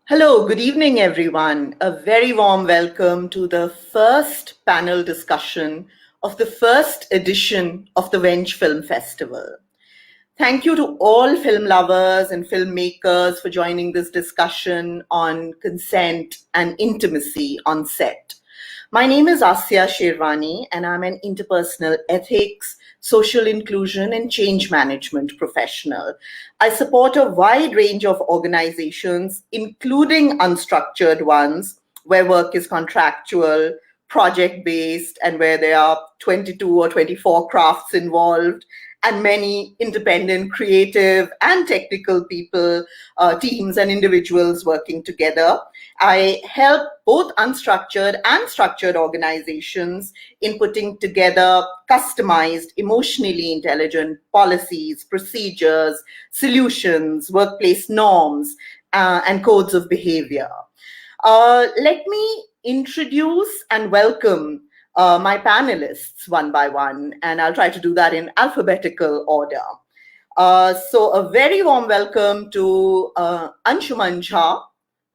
Hello, good evening, everyone. A very warm welcome to the first panel discussion of the first edition of the Wench Film Festival. Thank you to all film lovers and filmmakers for joining this discussion on consent and intimacy on set. My name is Asya Sherwani, and I'm an interpersonal ethics, social inclusion, and change management professional. I support a wide range of organizations, including unstructured ones, where work is contractual, project-based, and where there are 22 or 24 crafts involved, and many independent, creative, and technical people, teams, and individuals working together. I help both unstructured and structured organizations in putting together customized, emotionally intelligent policies, procedures, solutions, workplace norms, and codes of behavior. Let me introduce and welcome my panelists one by one, and I'll try to do that in alphabetical order. So a very warm welcome to Anshuman Jha,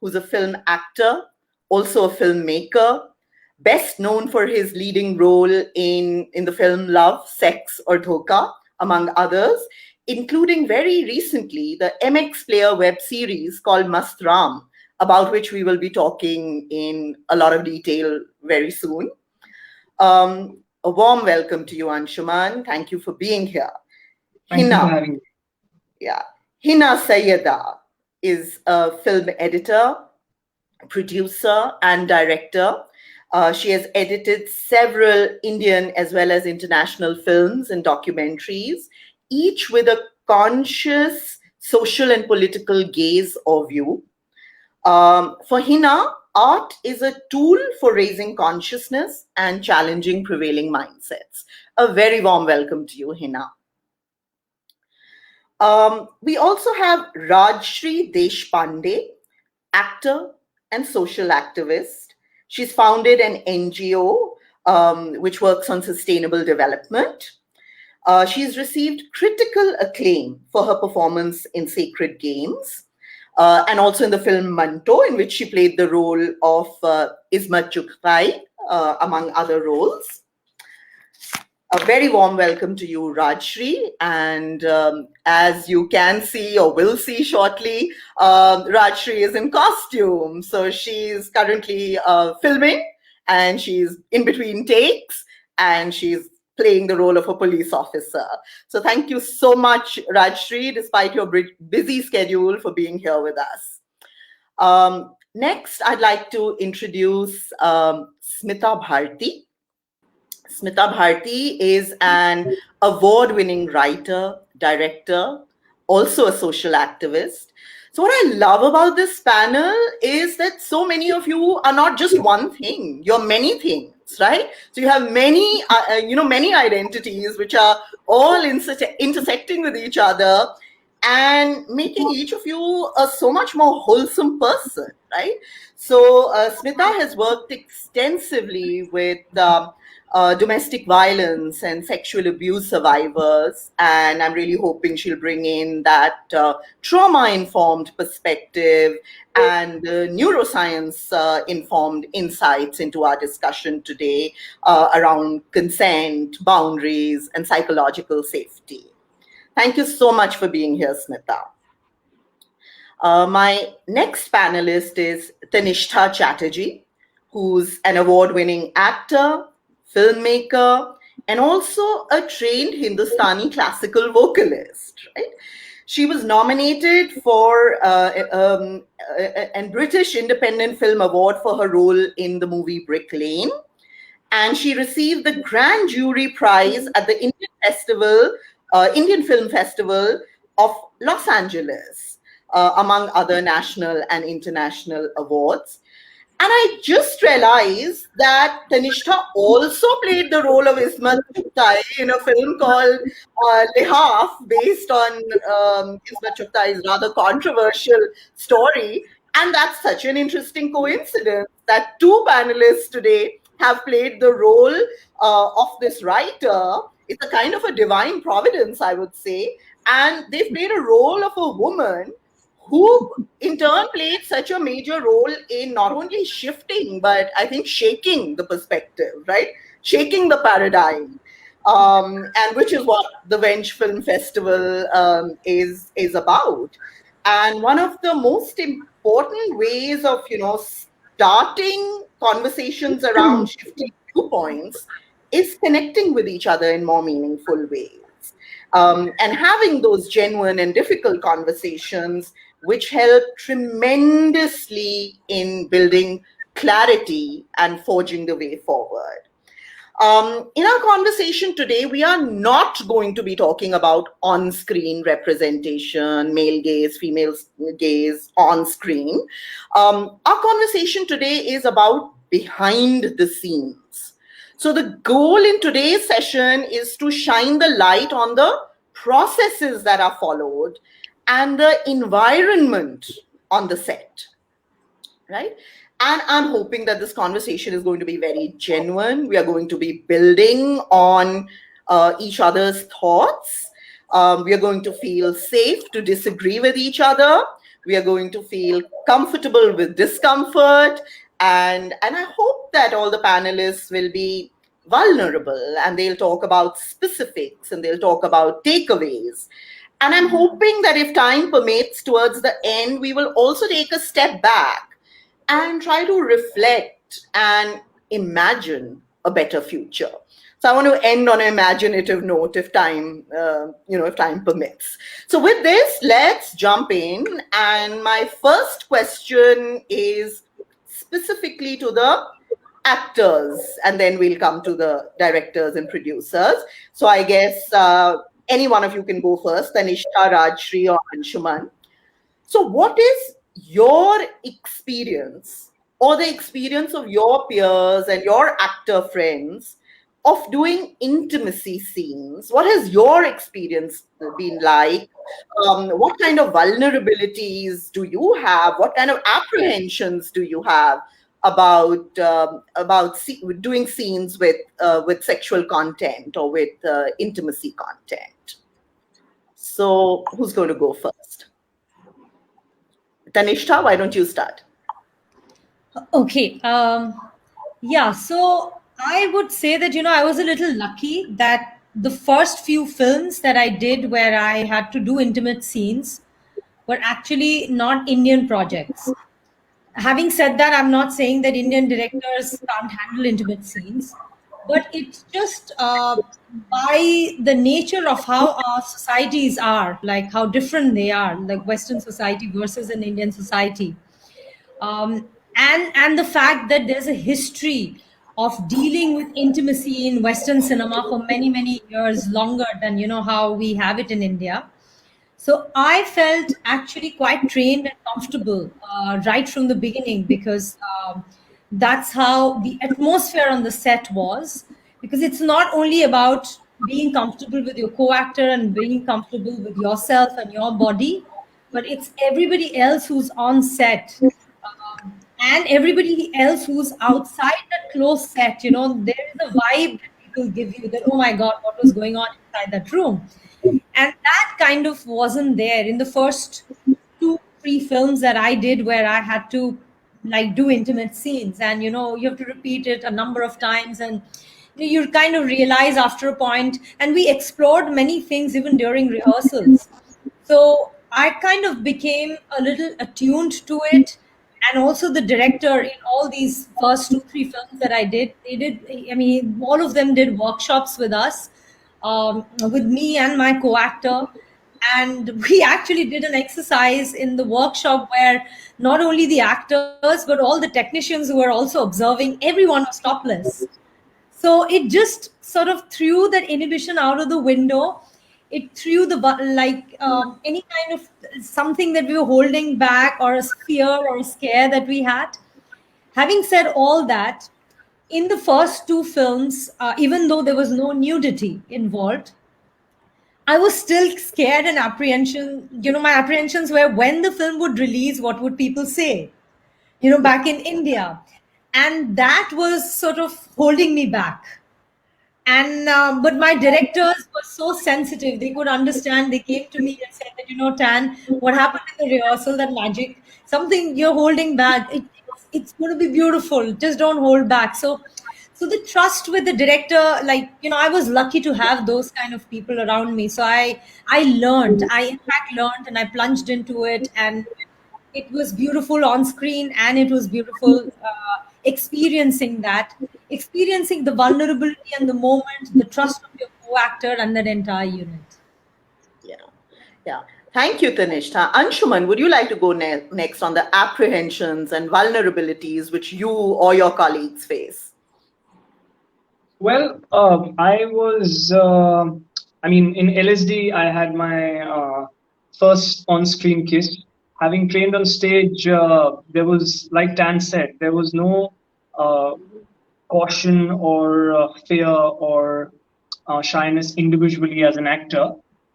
who's a film actor, also a filmmaker, best known for his leading role in the film Love, Sex or Dhoka, among others, including very recently the MX Player web series called Mastram, about which we will be talking in a lot of detail very soon. A warm welcome to you, Anshuman. Thank you for being here. Thank you for having me. Yeah. Hina Sayyeda is a film editor, producer, and director. She has edited several Indian as well as international films and documentaries, each with a conscious social and political gaze or view. For Hina, art is a tool for raising consciousness and challenging prevailing mindsets. A very warm welcome to you, Hina. We also have Raj Sri Deshpande, actor and social activist. She's founded an NGO which works on sustainable development. She's received critical acclaim for her performance in Sacred Games. And also in the film Manto, in which she played the role of 𝐂𝐬𝐬𝐻𝐻, among other roles. A very warm welcome to you, Rajshri. And as you can see or will see shortly, Rajshri is in costume. So she's currently filming, and she's in between takes, and she's playing the role of a police officer. So thank you so much, Rajshri, despite your busy schedule, for being here with us. Next, I'd like to introduce Smita Bharti. Smita Bharti is an award-winning writer, director, also a social activist. So what I love about this panel is that so many of you are not just one thing, you're many things. Right? So you have many, many identities which are all intersecting with each other and making each of you a so much more wholesome person, right? So Smita has worked extensively with domestic violence and sexual abuse survivors, and I'm really hoping she'll bring in that trauma-informed perspective and neuroscience-informed insights into our discussion today around consent, boundaries, and psychological safety. Thank you so much for being here, Smita. My next panelist is Tanishtha Chatterjee, who's an award-winning actor, filmmaker, and also a trained Hindustani classical vocalist, right? She was nominated for a British Independent Film Award for her role in the movie Brick Lane. And she received the Grand Jury Prize at the Indian Film Festival of Los Angeles, among other national and international awards. And I just realized that Tanishtha also played the role of 𝐂𝐬𝐬𝐻𝐻 in a film called Lihaf, based on 𝐂𝐬𝐬𝐻𝐻's rather controversial story. And that's such an interesting coincidence that two panelists today have played the role of this writer. It's a kind of a divine providence, I would say. And they've played a role of a woman who in turn played such a major role in not only shifting, but I think shaking the perspective, right? Shaking the paradigm. And which is what the Wench Film Festival is about. And one of the most important ways of, starting conversations around shifting viewpoints is connecting with each other in more meaningful ways. And having those genuine and difficult conversations, which help tremendously in building clarity and forging the way forward. In our conversation today, we are not going to be talking about on-screen representation, male gaze, female gaze on screen. Our conversation today is about behind the scenes. So the goal in today's session is to shine the light on the processes that are followed and the environment on the set, right? And I'm hoping that this conversation is going to be very genuine. We are going to be building on each other's thoughts. We are going to feel safe to disagree with each other. We are going to feel comfortable with discomfort. And I hope that all the panelists will be vulnerable and they'll talk about specifics and they'll talk about takeaways. And I'm hoping that if time permits, towards the end, we will also take a step back and try to reflect and imagine a better future. So I want to end on an imaginative note if time, if time permits. So with this, let's jump in. And my first question is specifically to the actors, and then we'll come to the directors and producers. So I guess any one of you can go first, Tanishtha, Raj Sri, or Anshuman. So what is your experience or the experience of your peers and your actor friends of doing intimacy scenes? What has your experience been like? What kind of vulnerabilities do you have? What kind of apprehensions do you have about doing scenes with sexual content or with intimacy content? So who's going to go first? Tanishtha, why don't you start? Okay. Yeah, so I would say that, I was a little lucky that the first few films that I did where I had to do intimate scenes were actually not Indian projects. Having said that, I'm not saying that Indian directors can't handle intimate scenes, but it's just by the nature of how our societies are, like how different they are, like Western society versus an Indian society. And the fact that there's a history of dealing with intimacy in Western cinema for many, many years, longer than, how we have it in India. So I felt actually quite trained and comfortable right from the beginning, because that's how the atmosphere on the set was. Because it's not only about being comfortable with your co-actor and being comfortable with yourself and your body, but it's everybody else who's on set and everybody else who's outside that close set. There is a vibe that people give you that, oh my God, what was going on inside that room? And that kind of wasn't there in the first 2-3 films that I did where I had to do intimate scenes, and you have to repeat it a number of times, and you kind of realize after a point, and we explored many things even during rehearsals. So I kind of became a little attuned to it. And also the director in all these first 2-3 films that I did, all of them did workshops with us, with me and my co-actor. And we actually did an exercise in the workshop where not only the actors, but all the technicians who were also observing, everyone was topless. So it just sort of threw that inhibition out of the window. It threw any kind of something that we were holding back, or a fear or a scare that we had. Having said all that, in the first 2 films, even though there was no nudity involved, I was still scared and apprehension. My apprehensions were when the film would release, what would people say? Back in India. And that was sort of holding me back. And but my directors were so sensitive; they could understand. They came to me and said that, Tan, what happened in the rehearsal? That magic, something you're holding back. It's going to be beautiful. Just don't hold back. So the trust with the director, like, I was lucky to have those kind of people around me. So I learned. I in fact learned, and I plunged into it, and it was beautiful on screen, and it was beautiful experiencing the vulnerability and the moment, the trust of your co-actor and that entire unit. Yeah. Thank you, Tanishtha. Anshuman, would you like to go next on the apprehensions and vulnerabilities which you or your colleagues face? Well, I was, in LSD, I had my first on-screen kiss. Having trained on stage, there was, like Tan said, there was no caution or fear or shyness individually as an actor,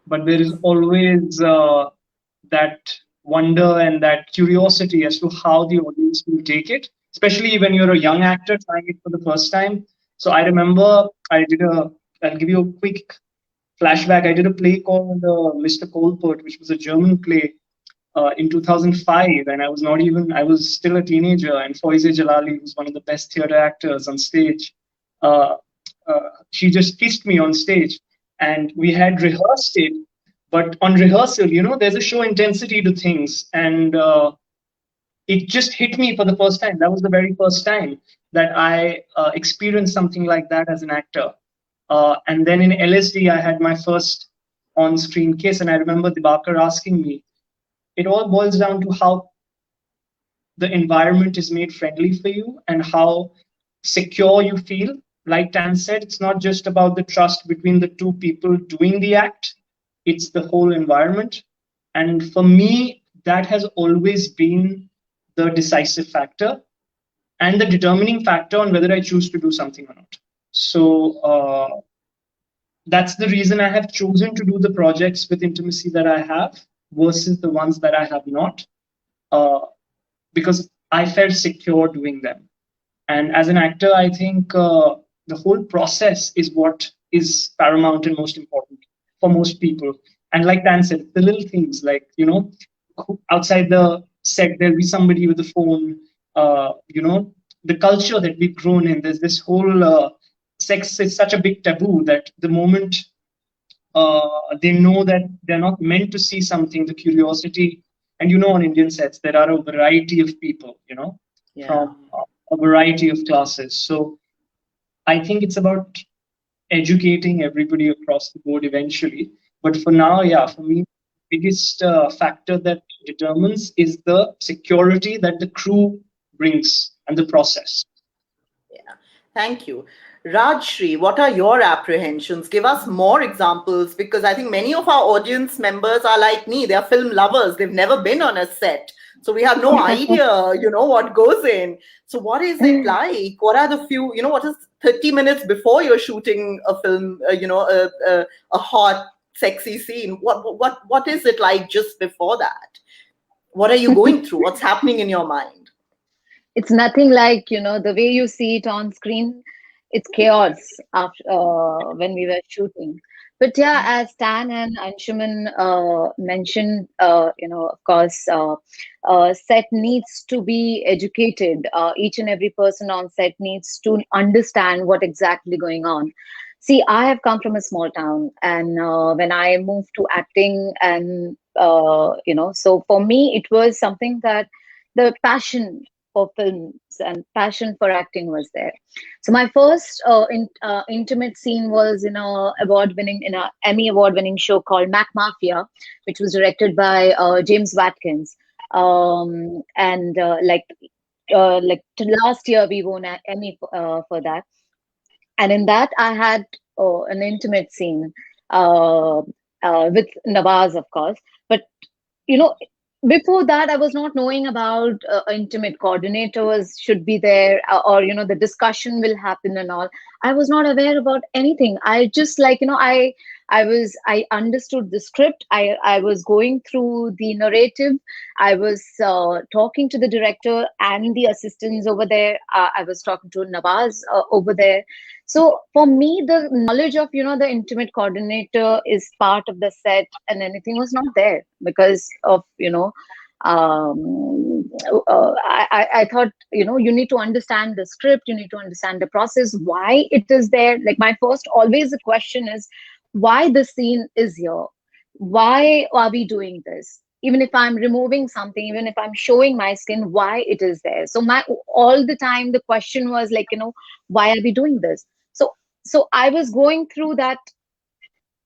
but there is always that wonder and that curiosity as to how the audience will take it, especially when you're a young actor trying it for the first time. So I remember I'll give you a quick flashback. I did a play called Mr. Colpert, which was a German play in 2005, and I was still a teenager, and 𝐂𝐸𝐬𝐡𝐵 Jalali, who's one of the best theater actors on stage, uh, she just kissed me on stage, and we had rehearsed it. But on rehearsal, there's a show intensity to things, and it just hit me for the first time. That was the very first time that I experienced something like that as an actor. And then in LSD, I had my first on-screen kiss, and I remember Dibakar asking me, it all boils down to how the environment is made friendly for you and how secure you feel. Like Tan said, it's not just about the trust between the two people doing the act, it's the whole environment. And for me, that has always been the decisive factor and the determining factor on whether I choose to do something or not. So that's the reason I have chosen to do the projects with intimacy that I have versus the ones that I have not, because I felt secure doing them. And as an actor, I think the whole process is what is paramount and most important for most people. And like Dan said, the little things like, outside the set, there'll be somebody with a phone, the culture that we've grown in, there's this whole sex is such a big taboo that the moment they know that they're not meant to see something, the curiosity, and on Indian sets, there are a variety of people, from a variety of classes. So I think it's about educating everybody across the board eventually. But for now, for me, the biggest factor that determines is the security that the crew brings and the process. Yeah, thank you. Raj Sri, what are your apprehensions? Give us more examples, because I think many of our audience members are like me. They're film lovers. They've never been on a set. So we have no idea, what goes in. So what is it like? What are the few, what is 30 minutes before you're shooting a film, a hot, sexy scene? What is it like just before that? What are you going through? What's happening in your mind? It's nothing like, the way you see it on screen. It's chaos after when we were shooting. But yeah, as Tan and Anshuman mentioned, of course, set needs to be educated. Each and every person on set needs to understand what exactly going on. See, I have come from a small town, and when I moved to acting, and so for me, it was something that the passion for films and passion for acting was there. So my first intimate scene was in a Emmy award-winning show called Mcmafia, which was directed by James Watkins. And last year we won an Emmy for that. And in that I had an intimate scene with Nawaz, of course. But before that, I was not knowing about intimate coordinators should be there, or the discussion will happen and all. I was not aware about anything. I just I I understood the script. I was going through the narrative. I was talking to the director and the assistants over there. I was talking to Nawaz over there. So for me, the knowledge of, the intimate coordinator is part of the set, and anything was not there because of, I thought, you need to understand the script, you need to understand the process, why it is there. Like my first, always the question is, why the scene is here? Why are we doing this? Even if I'm removing something, even if I'm showing my skin, why it is there? So all the time the question was like, why are we doing this? So I was going through that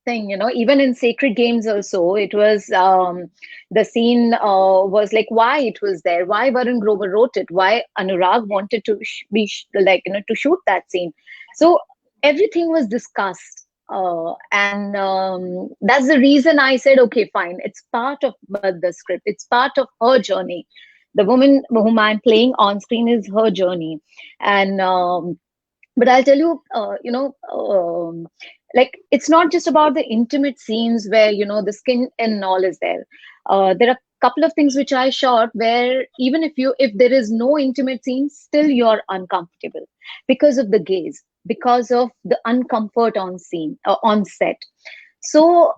thing, even in Sacred Games also, it was the scene was like why it was there, why Varun Grover wrote it, why Anurag wanted to to shoot that scene. So everything was discussed, and that's the reason I said, okay, fine, it's part of the script, it's part of her journey. The woman whom I'm playing on screen is her journey. And but I'll tell you, like it's not just about the intimate scenes where the skin and all is there. There are a couple of things which I shot where even if there is no intimate scene, still you're uncomfortable because of the gaze, because of the uncomfort on scene, on set. So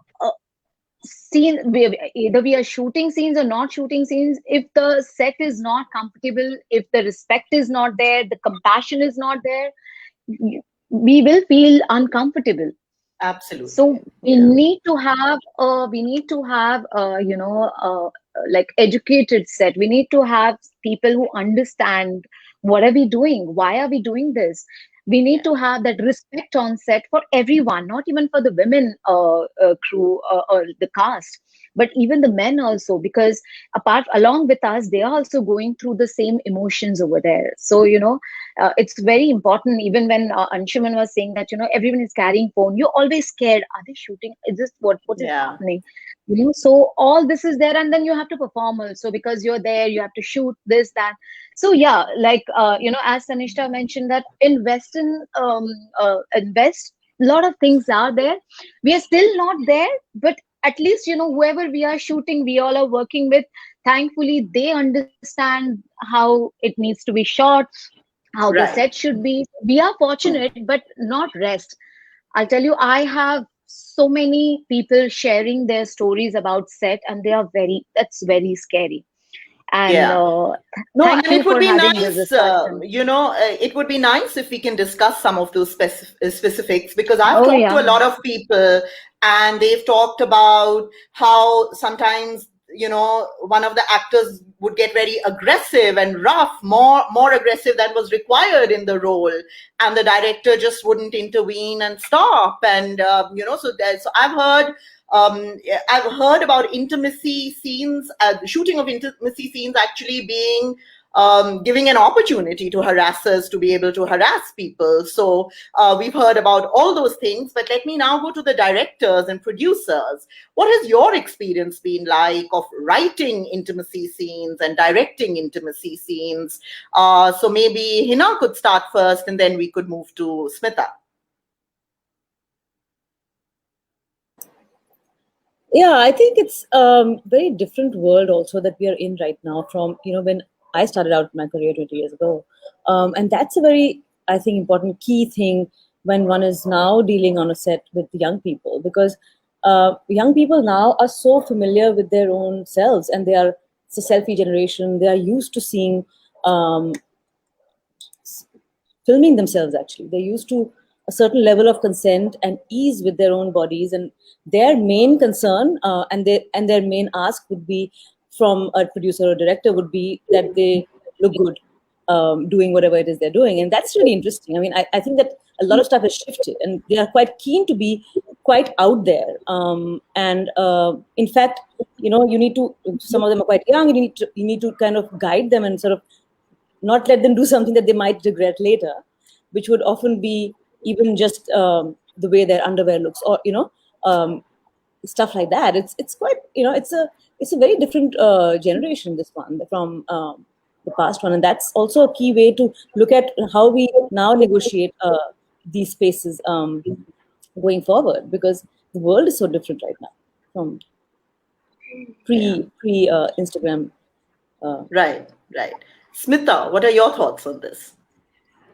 either we are shooting scenes or not shooting scenes, if the set is not comfortable, if the respect is not there, the compassion is not there, we will feel uncomfortable. Absolutely. So we need to have like educated set. We need to have people who understand what are we doing, why are we doing this. We need to have that respect on set for everyone, not even for the women crew or the cast, but even the men also, because along with us, they are also going through the same emotions over there. So it's very important. Even when Anshuman was saying that everyone is carrying phone, you're always scared. Are they shooting? Is this what is happening? So all this is there, and then you have to perform also because you're there. You have to shoot this, that. So yeah, like as Tanishtha mentioned, that in Western, in West, a lot of things are there. We are still not there, but at least whoever we are shooting, we all are working with. Thankfully, they understand how it needs to be shot, how the set should be. We are fortunate, but not rest. I'll tell you, I have so many people sharing their stories about set, and that's very scary. And and it would be nice, it would be nice if we can discuss some of those specifics, because I've talked to a lot of people and they've talked about how sometimes one of the actors would get very aggressive and rough, more aggressive than was required in the role, and the director just wouldn't intervene and stop. And so I've heard about intimacy scenes, the shooting of intimacy scenes actually being giving an opportunity to harassers to be able to harass people. So we've heard about all those things, but let me now go to the directors and producers. What has your experience been like of writing intimacy scenes and directing intimacy scenes? So maybe Hina could start first, and then we could move to Smita. Yeah, I think it's a very different world also that we are in right now from, when I started out my career 20 years ago. And that's a very, I think, important key thing when one is now dealing on a set with young people, because young people now are so familiar with their own selves, and it's a selfie generation. They are used to seeing, filming themselves actually. They're used to a certain level of consent and ease with their own bodies, and their main concern and their main ask would be from a producer or director would be that they look good doing whatever it is they're doing. And that's really interesting. I mean, I think that a lot of stuff has shifted, and they are quite keen to be quite out there. And in fact, you need to, some of them are quite young, you need to kind of guide them and sort of not let them do something that they might regret later, which would often be even just the way their underwear looks, or stuff like that. It's quite it's a very different generation, this one, from the past one, and that's also a key way to look at how we now negotiate these spaces going forward, because the world is so different right now from pre Instagram. Right. Smita, what are your thoughts on this?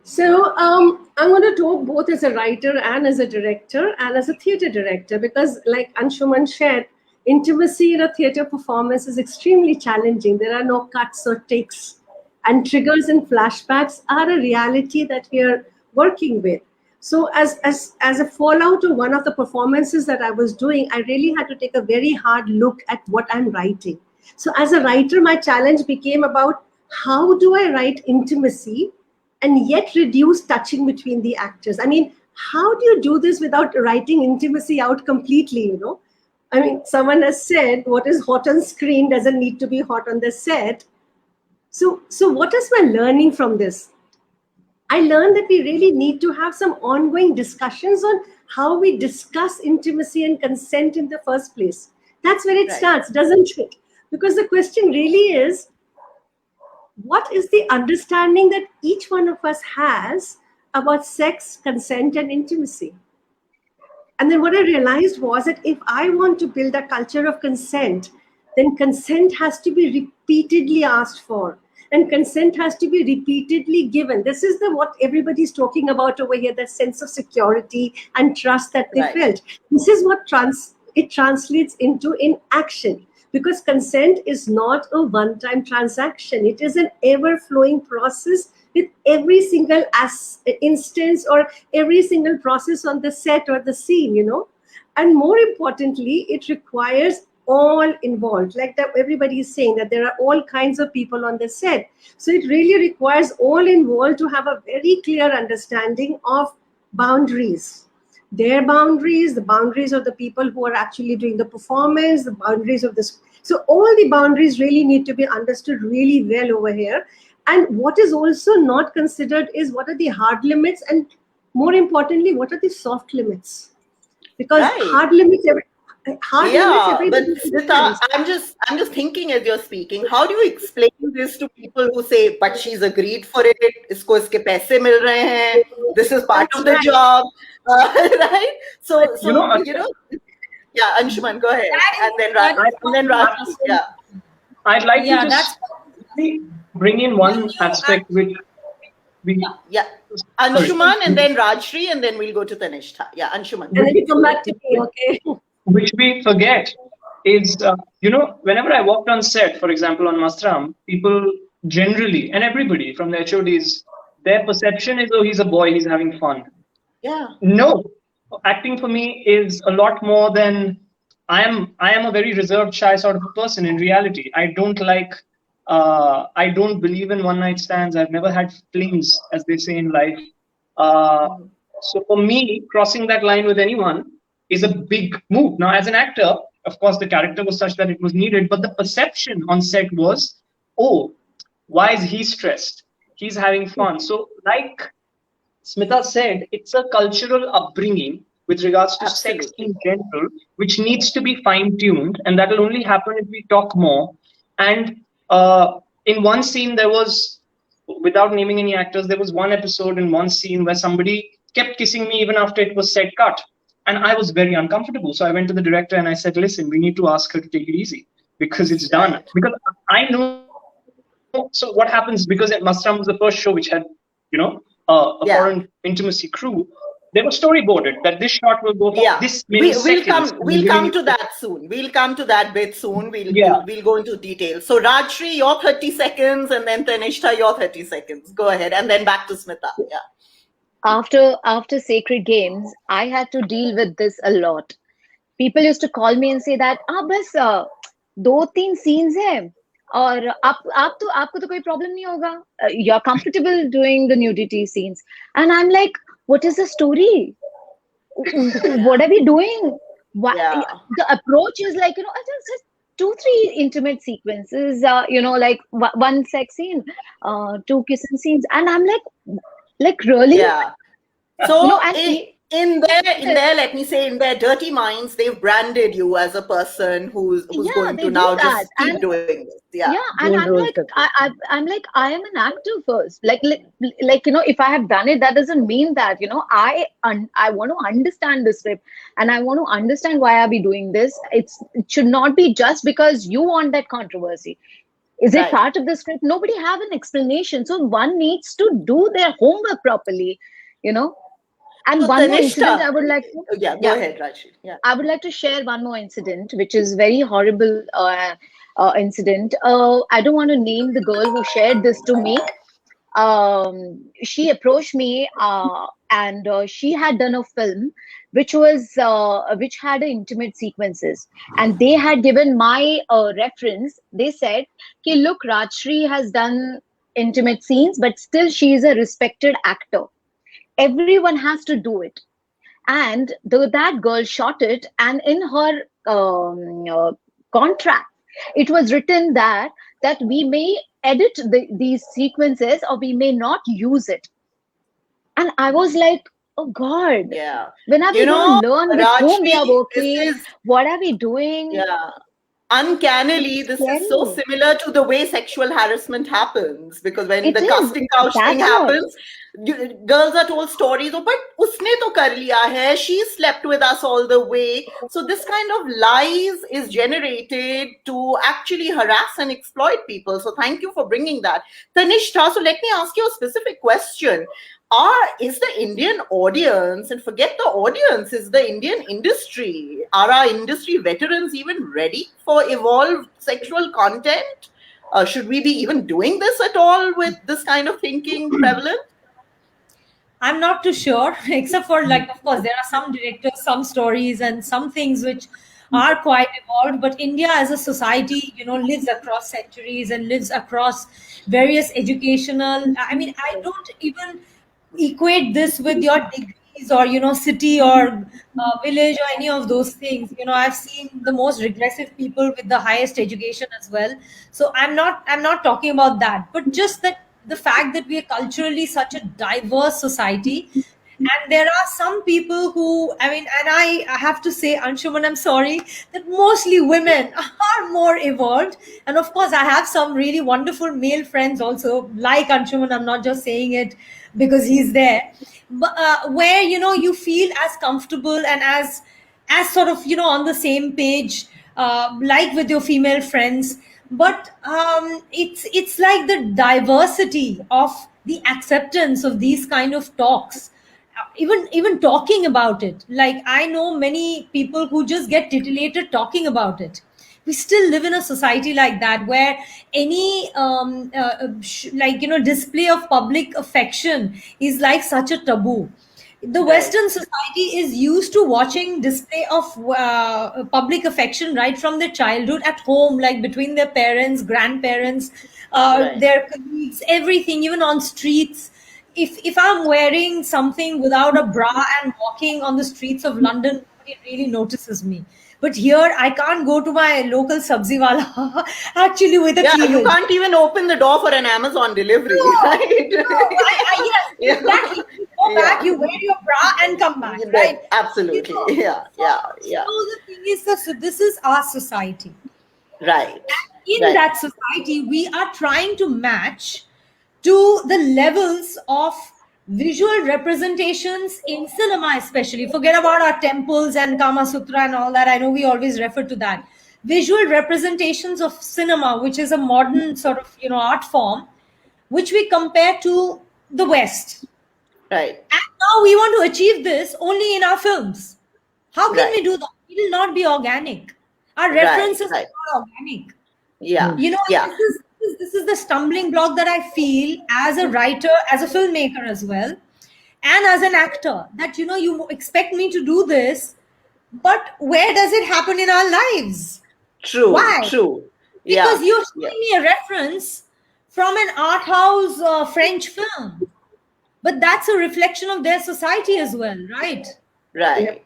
So I'm going to talk both as a writer and as a director and as a theatre director, because like Anshuman shared, intimacy in a theatre performance is extremely challenging. There are no cuts or takes, and triggers and flashbacks are a reality that we are working with. So as a fallout of one of the performances that I was doing, I really had to take a very hard look at what I'm writing. So as a writer, my challenge became about how do I write intimacy and yet reduce touching between the actors? I mean, how do you do this without writing intimacy out completely, you know? I mean, someone has said what is hot on screen doesn't need to be hot on the set. So what is my learning from this? I learned that we really need to have some ongoing discussions on how we discuss intimacy and consent in the first place. That's where it starts, doesn't it? Because the question really is, what is the understanding that each one of us has about sex, consent, and intimacy? And then what I realized was that if I want to build a culture of consent, then consent has to be repeatedly asked for. And consent has to be repeatedly given. This is what everybody's talking about over here, the sense of security and trust that they felt. This is what it translates into in action. Because consent is not a one-time transaction. It is an ever-flowing process with every single instance or every single process on the set or the scene, you know. And more importantly, it requires all involved. Like that, everybody is saying that there are all kinds of people on the set. So it really requires all involved to have a very clear understanding of boundaries. Their boundaries, the boundaries of the people who are actually doing the performance, the boundaries of this. So all the boundaries really need to be understood really well over here. And what is also not considered is what are the hard limits, and more importantly, what are the soft limits? Because hard limits, but Smita, I'm just thinking as you're speaking, how do you explain this to people who say, but she's agreed for it, isko iske paise mil rahe hain, this is part of the job, right? So you know, yeah, Anshuman, go ahead, and then Raj, yeah. I'd like to just bring in one aspect which Anshuman, and then Raj Sri, and then we'll go to Tanishtha. Yeah, Anshuman. And then you come back to me, okay? Which we forget is, whenever I walked on set, for example, on Mastram, people generally, and everybody from the HODs, their perception is, oh, he's a boy, he's having fun. Yeah. No, acting for me is a lot more than, I am a very reserved, shy sort of a person in reality. I don't believe in one-night stands. I've never had flings, as they say in life. So for me, crossing that line with anyone is a big move. Now, as an actor, of course, the character was such that it was needed, but the perception on set was, oh, why is he stressed? He's having fun. So like Smita said, it's a cultural upbringing with regards to sex in general, which needs to be fine-tuned, and that will only happen if we talk more. And in one scene, there was, without naming any actors, there was one episode in one scene where somebody kept kissing me even after it was said cut. And I was very uncomfortable. So I went to the director and I said, listen, we need to ask her to take it easy because it's done. Because I know, so what happens, because Mastram was the first show which had, a foreign intimacy crew, they were storyboarded that this shot will go for this many seconds. We'll come to that soon. We'll come to that bit soon. We'll go into detail. So Raj Sri, your 30 seconds, and then Tanishtha, your 30 seconds. Go ahead, and then back to Smita. Yeah. After Sacred Games, I had to deal with this a lot. People used to call me and say that, बस 2-3 scenes हैं और आपको तो कोई problem नहीं होगा. You're comfortable doing the nudity scenes, and I'm like, what is the story? What are we doing? The approach is like, just 2-3 intimate sequences, like one sex scene, 2 kissing scenes, and I'm like really? Yeah. So let me say, in their dirty minds, they've branded you as a person who's going they to do now that. just keep And doing this. Yeah. and Gold I'm rose like, culture. I'm like, I am an actor first. Like, if I have done it, that doesn't mean that, I want to understand the script, and I want to understand why are we doing this. It should not be just because you want that controversy. Is it Right. part of the script? Nobody have an explanation. So one needs to do their homework properly, And So one more incident Tanishtha, I would like to, go ahead, Raj. Yeah. I would like to share one more incident, which is very horrible incident. I don't want to name the girl who shared this to me. She approached me, and she had done a film which had intimate sequences, and they had given my reference. They said, "Okay, look, Raj Sri has done intimate scenes, but still she is a respected actor. Everyone has to do it." And that girl shot it, and in her contract it was written that we may edit these sequences, or we may not use it. And I was like, oh God, Yeah. when are we going to learn with whom we are Rajshri, working? What are we doing? yeah. Uncannily, this is so Scary. similar to the way sexual harassment happens, because when It the is. casting couch thing That's what. happens, girls are told stories, oh, but usne to kar liya hai, she slept with us all the way. So this kind of lies is generated to actually harass and exploit people. So thank you for bringing that. Tanishtha, so let me ask you a specific question. Is the Indian audience, and forget the audience, is the Indian industry, are our industry veterans even ready for evolved sexual content? Should we be even doing this at all with this kind of thinking prevalent? I'm not too sure, except for, like, of course, there are some directors, some stories, and some things which are quite evolved. But India as a society, lives across centuries and lives across various educational. I mean, I don't even equate this with your degrees or, city or village or any of those things. I've seen the most regressive people with the highest education as well. So I'm not talking about that, but just that the fact that we are culturally such a diverse society, and there are some people who, I mean, and I have to say, Anshuman, I'm sorry, that mostly women are more evolved. And of course, I have some really wonderful male friends also, like Anshuman. I'm not just saying it because he's there, but where, you feel as comfortable and as sort of, on the same page, like with your female friends. But it's like the diversity of the acceptance of these kind of talks, even talking about it. Like, I know many people who just get titillated talking about it. We still live in a society like that, where any display of public affection is like such a taboo. The Western society is used to watching display of public affection right from their childhood at home, like between their parents, grandparents, their colleagues, everything, even on streets. If I'm wearing something without a bra and walking on the streets of London, nobody really notices me. But here, I can't go to my local sabzi wala actually with a cleavage. You can't even open the door for an Amazon delivery, right? Yes, exactly. You go back, you wear your bra and come back, right? Absolutely. So the thing is, so this is our society. Right. And in that society, we are trying to match to the levels of visual representations in cinema, especially. Forget about our temples and Kama Sutra and all that. I know we always refer to that. Visual representations of cinema, which is a modern sort of, art form, which we compare to the West. Right. And now we want to achieve this only in our films. How can we do that? It will not be organic. Our references are not organic. Yeah. This is the stumbling block that I feel as a writer, as a filmmaker as well, and as an actor, that, you expect me to do this, but where does it happen in our lives? True. Why? True. Because you're showing me a reference from an art house French film, but that's a reflection of their society as well, right? Right.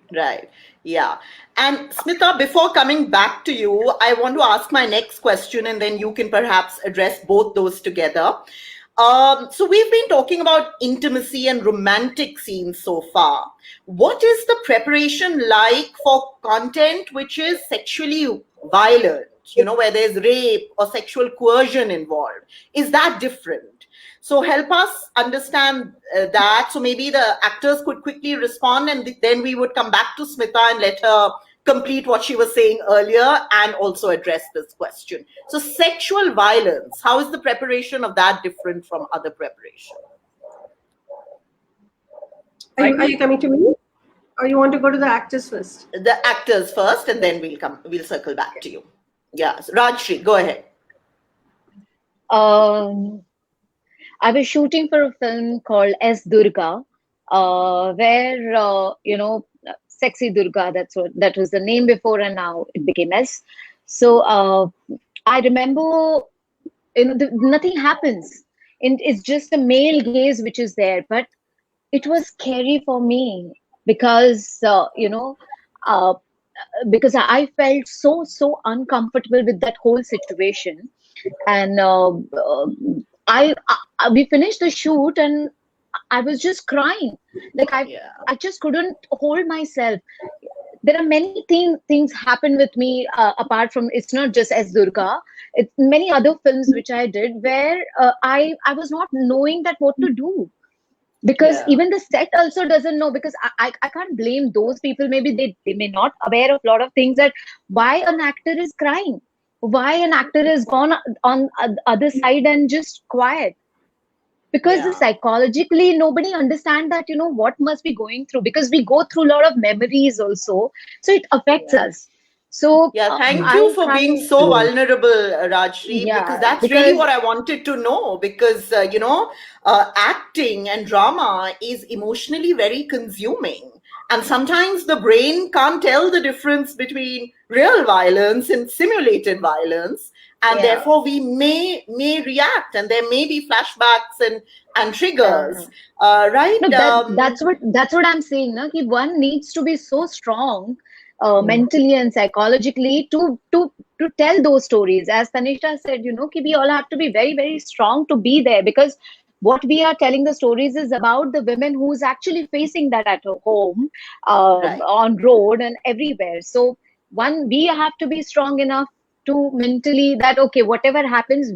Yeah. And Smita, before coming back to you, I want to ask my next question, and then you can perhaps address both those together. So we've been talking about intimacy and romantic scenes so far. What is the preparation like for content which is sexually violent, where there's rape or sexual coercion involved? Is that different? So help us understand that. So maybe the actors could quickly respond, and then we would come back to Smita and let her complete what she was saying earlier and also address this question. So sexual violence, how is the preparation of that different from other preparation? Are you coming to me? Or you want to go to the actors first? The actors first, and then we'll circle back to you. Yeah, so Raj Sri, go ahead. I was shooting for a film called S. Durga, where, Sexy Durga, that was the name before, and now it became S. So I remember nothing happens. It's just a male gaze which is there. But it was scary for me because, because I felt so uncomfortable with that whole situation. And we finished the shoot and I was just crying. Like I just couldn't hold myself. There are many things happen with me apart from, it's not just as Durga. It's many other films which I did where I was not knowing that what to do. Because even the set also doesn't know, because I can't blame those people. Maybe they may not aware of a lot of things, that why an actor is crying, why an actor is gone on the other side and just quiet. Because psychologically, nobody understands that, what must be going through, because we go through a lot of memories also. So it affects us. So thank you for being so vulnerable, Raj Sri, because that's really what I wanted to know, because, acting and drama is emotionally very consuming. And sometimes the brain can't tell the difference between real violence and simulated violence. And therefore we may react, and there may be flashbacks and triggers, right? No, that's what I'm saying. Na? Ki one needs to be so strong mentally and psychologically to tell those stories. As Tanishtha said, ki we all have to be very, very strong to be there, because what we are telling the stories is about the women who's actually facing that at home, on road and everywhere. So we have to be strong enough to mentally that, okay, whatever happens,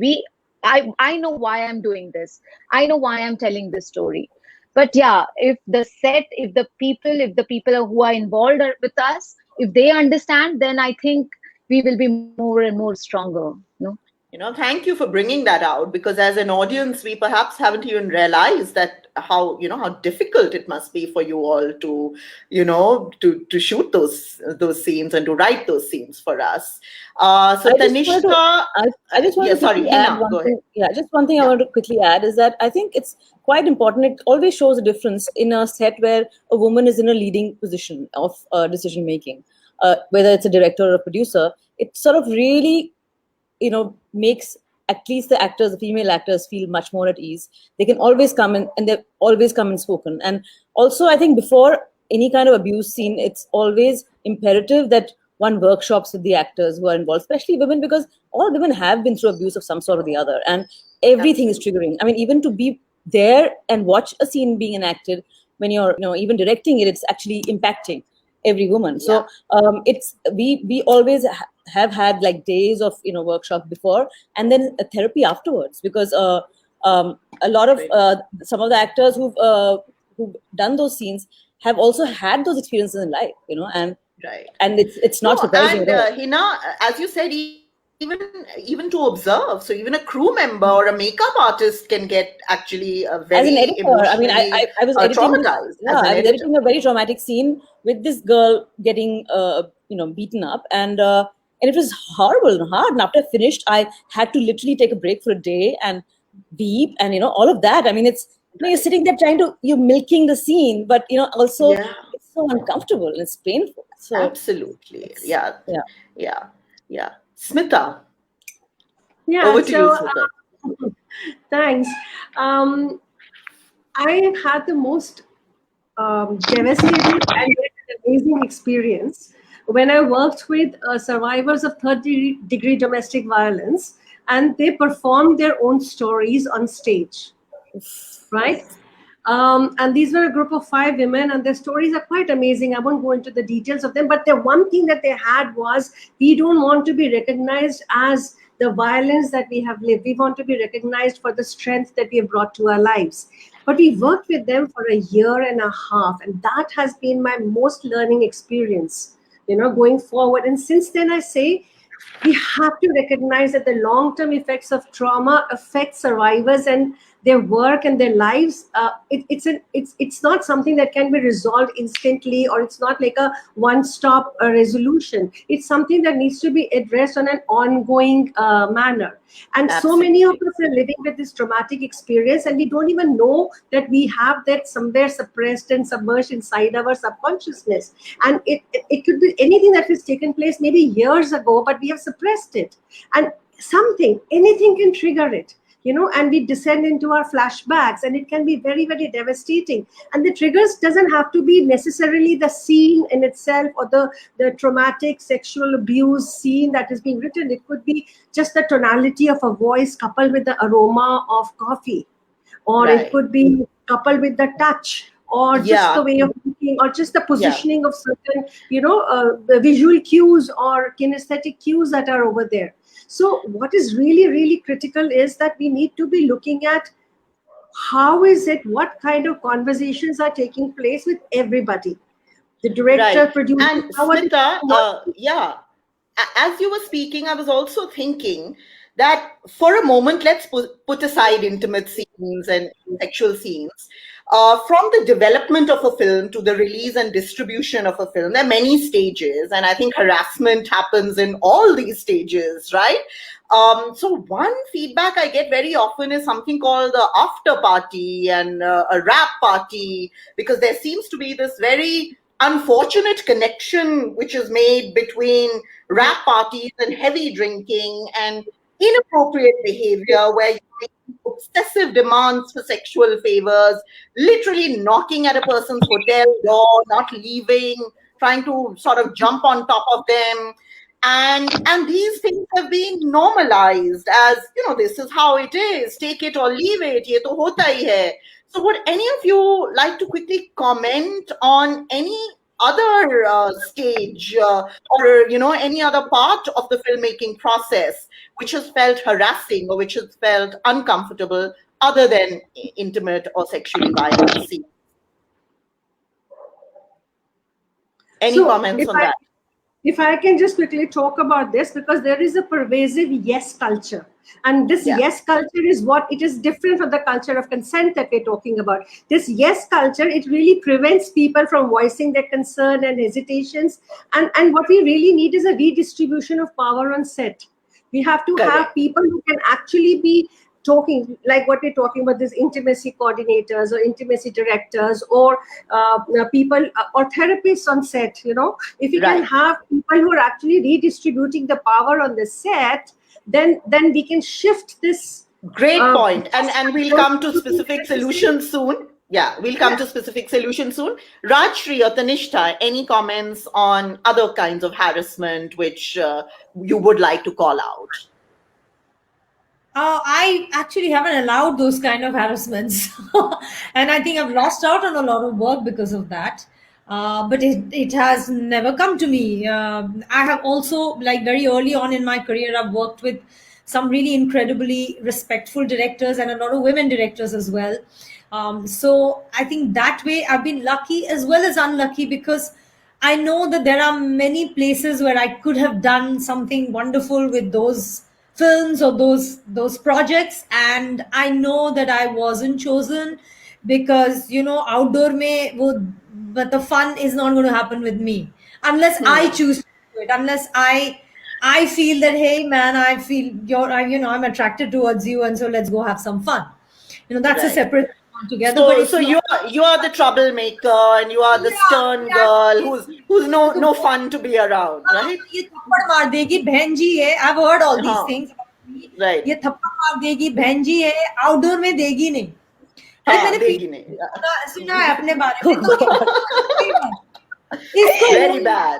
I know why I'm doing this. I know why I'm telling this story. But if the set, if the people who are involved with us, if they understand, then I think we will be more and more stronger. Thank you for bringing that out, because as an audience, we perhaps haven't even realized that how difficult it must be for you all to, to shoot those scenes and to write those scenes for us. So Tanishtha, I just want to quickly add one thing. Yeah, just one thing I want to quickly add is that I think it's quite important. It always shows a difference in a set where a woman is in a leading position of decision making, whether it's a director or a producer. It sort of really makes at least the female actors feel much more at ease. They can always come in, and they've always come and spoken. And also, I think before any kind of abuse scene, it's always imperative that one workshops with the actors who are involved, especially women, because all women have been through abuse of some sort or the other, and everything is triggering. I mean, even to be there and watch a scene being enacted, when you're even directing it, it's actually impacting every woman. So it's we always have had like days of workshop before, and then a therapy afterwards, because a lot of some of the actors who've done those scenes have also had those experiences in life, and it's not surprising at all. Hina, as you said, even to observe, so even a crew member or a makeup artist can get actually a very as an editor. I mean, I was editing traumatized. I was editing a very traumatic scene with this girl getting beaten up, and it was horrible and hard. And after I finished, I had to literally take a break for a day and weep, and all of that. I mean, it's you're sitting there you're milking the scene, but also it's so uncomfortable and it's painful. So absolutely, Smita. Over to you, Smita. Thanks. I had the most devastating and amazing experience when I worked with survivors of third-degree domestic violence, and they performed their own stories on stage, right? And these were a group of 5 women, and their stories are quite amazing. I won't go into the details of them, but the one thing that they had was, we don't want to be recognized as the violence that we have lived. We want to be recognized for the strength that we have brought to our lives. But we worked with them for a year and a half, and that has been my most learning experience, going forward. And since then, I say, we have to recognize that the long-term effects of trauma affect survivors and their work and their lives. It's not something that can be resolved instantly, or it's not like a one-stop resolution. It's something that needs to be addressed on an ongoing manner. And so many of us are living with this traumatic experience, and we don't even know that we have that somewhere suppressed and submerged inside our subconsciousness. And it could be anything that has taken place maybe years ago, but we have suppressed it. And anything can trigger it. And we descend into our flashbacks, and it can be very, very devastating. And the triggers doesn't have to be necessarily the scene in itself, or the traumatic sexual abuse scene that is being written. It could be just the tonality of a voice coupled with the aroma of coffee, or it could be coupled with the touch, or just the way of looking, or just the positioning of certain, the visual cues or kinesthetic cues that are over there. So what is really, really critical is that we need to be looking at what kind of conversations are taking place with everybody. The director, producer. And Smita, as you were speaking, I was also thinking that for a moment, let's put aside intimate scenes and sexual scenes. From the development of a film to the release and distribution of a film, there are many stages, and I think harassment happens in all these stages, right? So one feedback I get very often is something called the after party and a wrap party, because there seems to be this very unfortunate connection which is made between wrap parties and heavy drinking and inappropriate behavior, where you make obsessive demands for sexual favors, literally knocking at a person's hotel door, not leaving, trying to sort of jump on top of them. And these things have been normalized as, this is how it is, take it or leave it, ye to hota hi hai. So would any of you like to quickly comment on any other stage or any other part of the filmmaking process which has felt harassing or which has felt uncomfortable other than intimate or sexually violent scenes? Any comments on that? If I can just quickly talk about this, because there is a pervasive yes culture. And this yes culture is it is different from the culture of consent that we're talking about. This yes culture, it really prevents people from voicing their concern and hesitations. And what we really need is a redistribution of power on set. We have to have people who can actually be talking, like what we're talking about, these intimacy coordinators or intimacy directors, or people or therapists on set. If you can have people who are actually redistributing the power on the set, then we can shift this. Great point. And we'll come to specific solutions soon. Yeah, we'll come to specific solutions soon. Raj Sri or Tanishtha, any comments on other kinds of harassment which you would like to call out? I actually haven't allowed those kind of harassments. And I think I've lost out on a lot of work because of that. But it has never come to me. I have also, like very early on in my career, I've worked with some really incredibly respectful directors and a lot of women directors as well. So I think that way I've been lucky as well as unlucky, because I know that there are many places where I could have done something wonderful with those films or those projects, and I know that I wasn't chosen because outdoor but the fun is not going to happen with me unless I choose to do it, unless I feel that, hey man, I feel I'm attracted towards you, and so let's go have some fun. That's a separate thing altogether. So you are the troublemaker, and you are the stern girl who's no fun to be around, right? ये थप्पड़ मार देगी बहन जी है. I've heard all these things. Right. ये थप्पड़ मार देगी बहन जी है, आउटडोर में देगी नहीं. मैंने सुना है अपने बारे में. Very bad.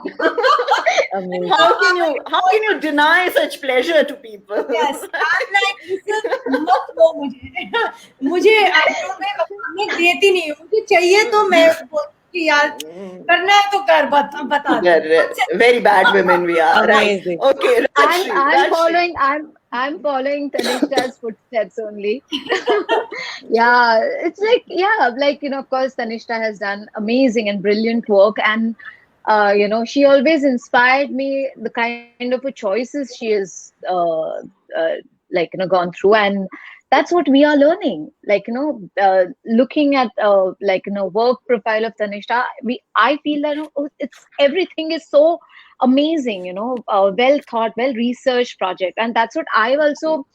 Amazing. How can you deny such pleasure to people? Yes, I'm like, listen, मत दो मुझे मैं देती नहीं हूँ, मुझे चाहिए तो मैं बोलती यार करना है तो कर बता Very bad women we are. Amazing. Right. Okay, I'm following Tanishta's footsteps only. Yeah, it's like, yeah, like, of course, Tanishta has done amazing and brilliant work. And, she always inspired me, the kind of choices she has, gone through. And that's what we are learning. Like, looking at, work profile of Tanishta, I feel that everything is so amazing, well thought, well researched project. And that's what I've also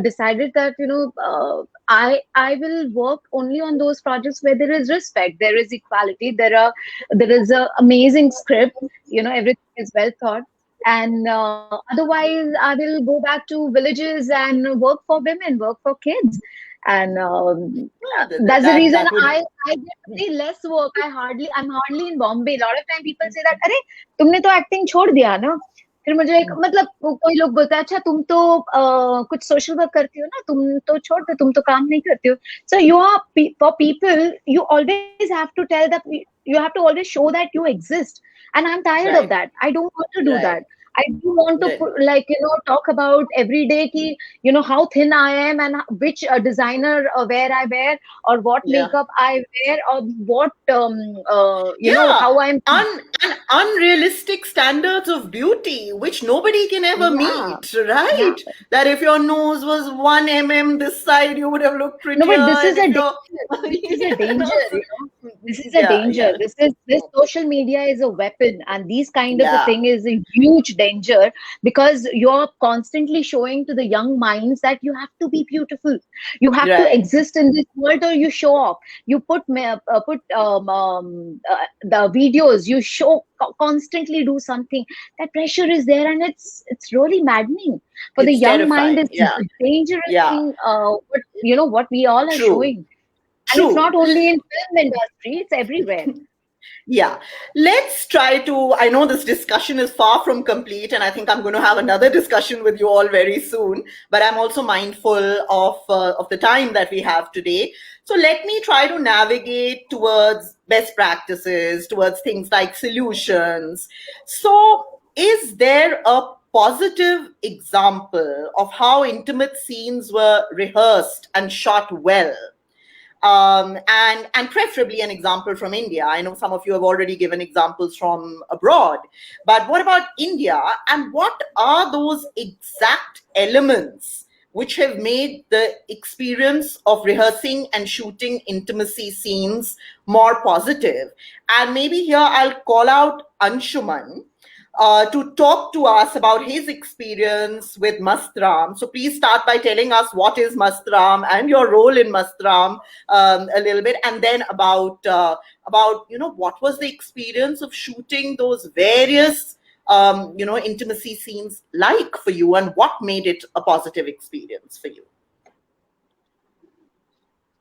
decided that, I will work only on those projects where there is respect, there is equality, there is a amazing script, everything is well thought. And otherwise, I will go back to villages and work for women, work for kids. And that's the reason I get very less work. I'm hardly in Bombay. A lot of time people say that, "Arey, तुमने तो acting छोड़ दिया ना?" फिर मुझे मतलब कोई लोग बोलता है, अच्छा तुम तो कुछ social work करती हो ना, तुम तो छोड़ दो, तुम तो काम नहीं करती हो. So for people, you always have to tell that you have to always show that you exist. And I'm tired of that. I don't want to do that. I do want to talk about every day ki, how thin I am and which designer wear I wear, or what makeup I wear, or what how I'm unrealistic standards of beauty which nobody can ever meet, right? That if your nose was 1 mm this side, you would have looked prettier. No, but this is a danger. This is a danger. This social media is a weapon, and these kind of a thing is a huge danger, because you're constantly showing to the young minds that you have to be beautiful, you have to exist in this world, or you show off. You put the videos, you show, constantly do something. That pressure is there, and it's really maddening for the young mind. It's a dangerous thing. What we all are showing. And it's not only in film industry, it's everywhere. Yeah, let's try to, I know this discussion is far from complete, and I think I'm going to have another discussion with you all very soon, but I'm also mindful of the time that we have today. So let me try to navigate towards best practices, towards things like solutions. So is there a positive example of how intimate scenes were rehearsed and shot well? And preferably an example from India. I know some of you have already given examples from abroad, but what about India? And what are those exact elements which have made the experience of rehearsing and shooting intimacy scenes more positive? And maybe here I'll call out Anshuman to talk to us about his experience with Mastram. So please start by telling us what is Mastram and your role in Mastram a little bit, and then about what was the experience of shooting those various intimacy scenes like for you, and what made it a positive experience for you.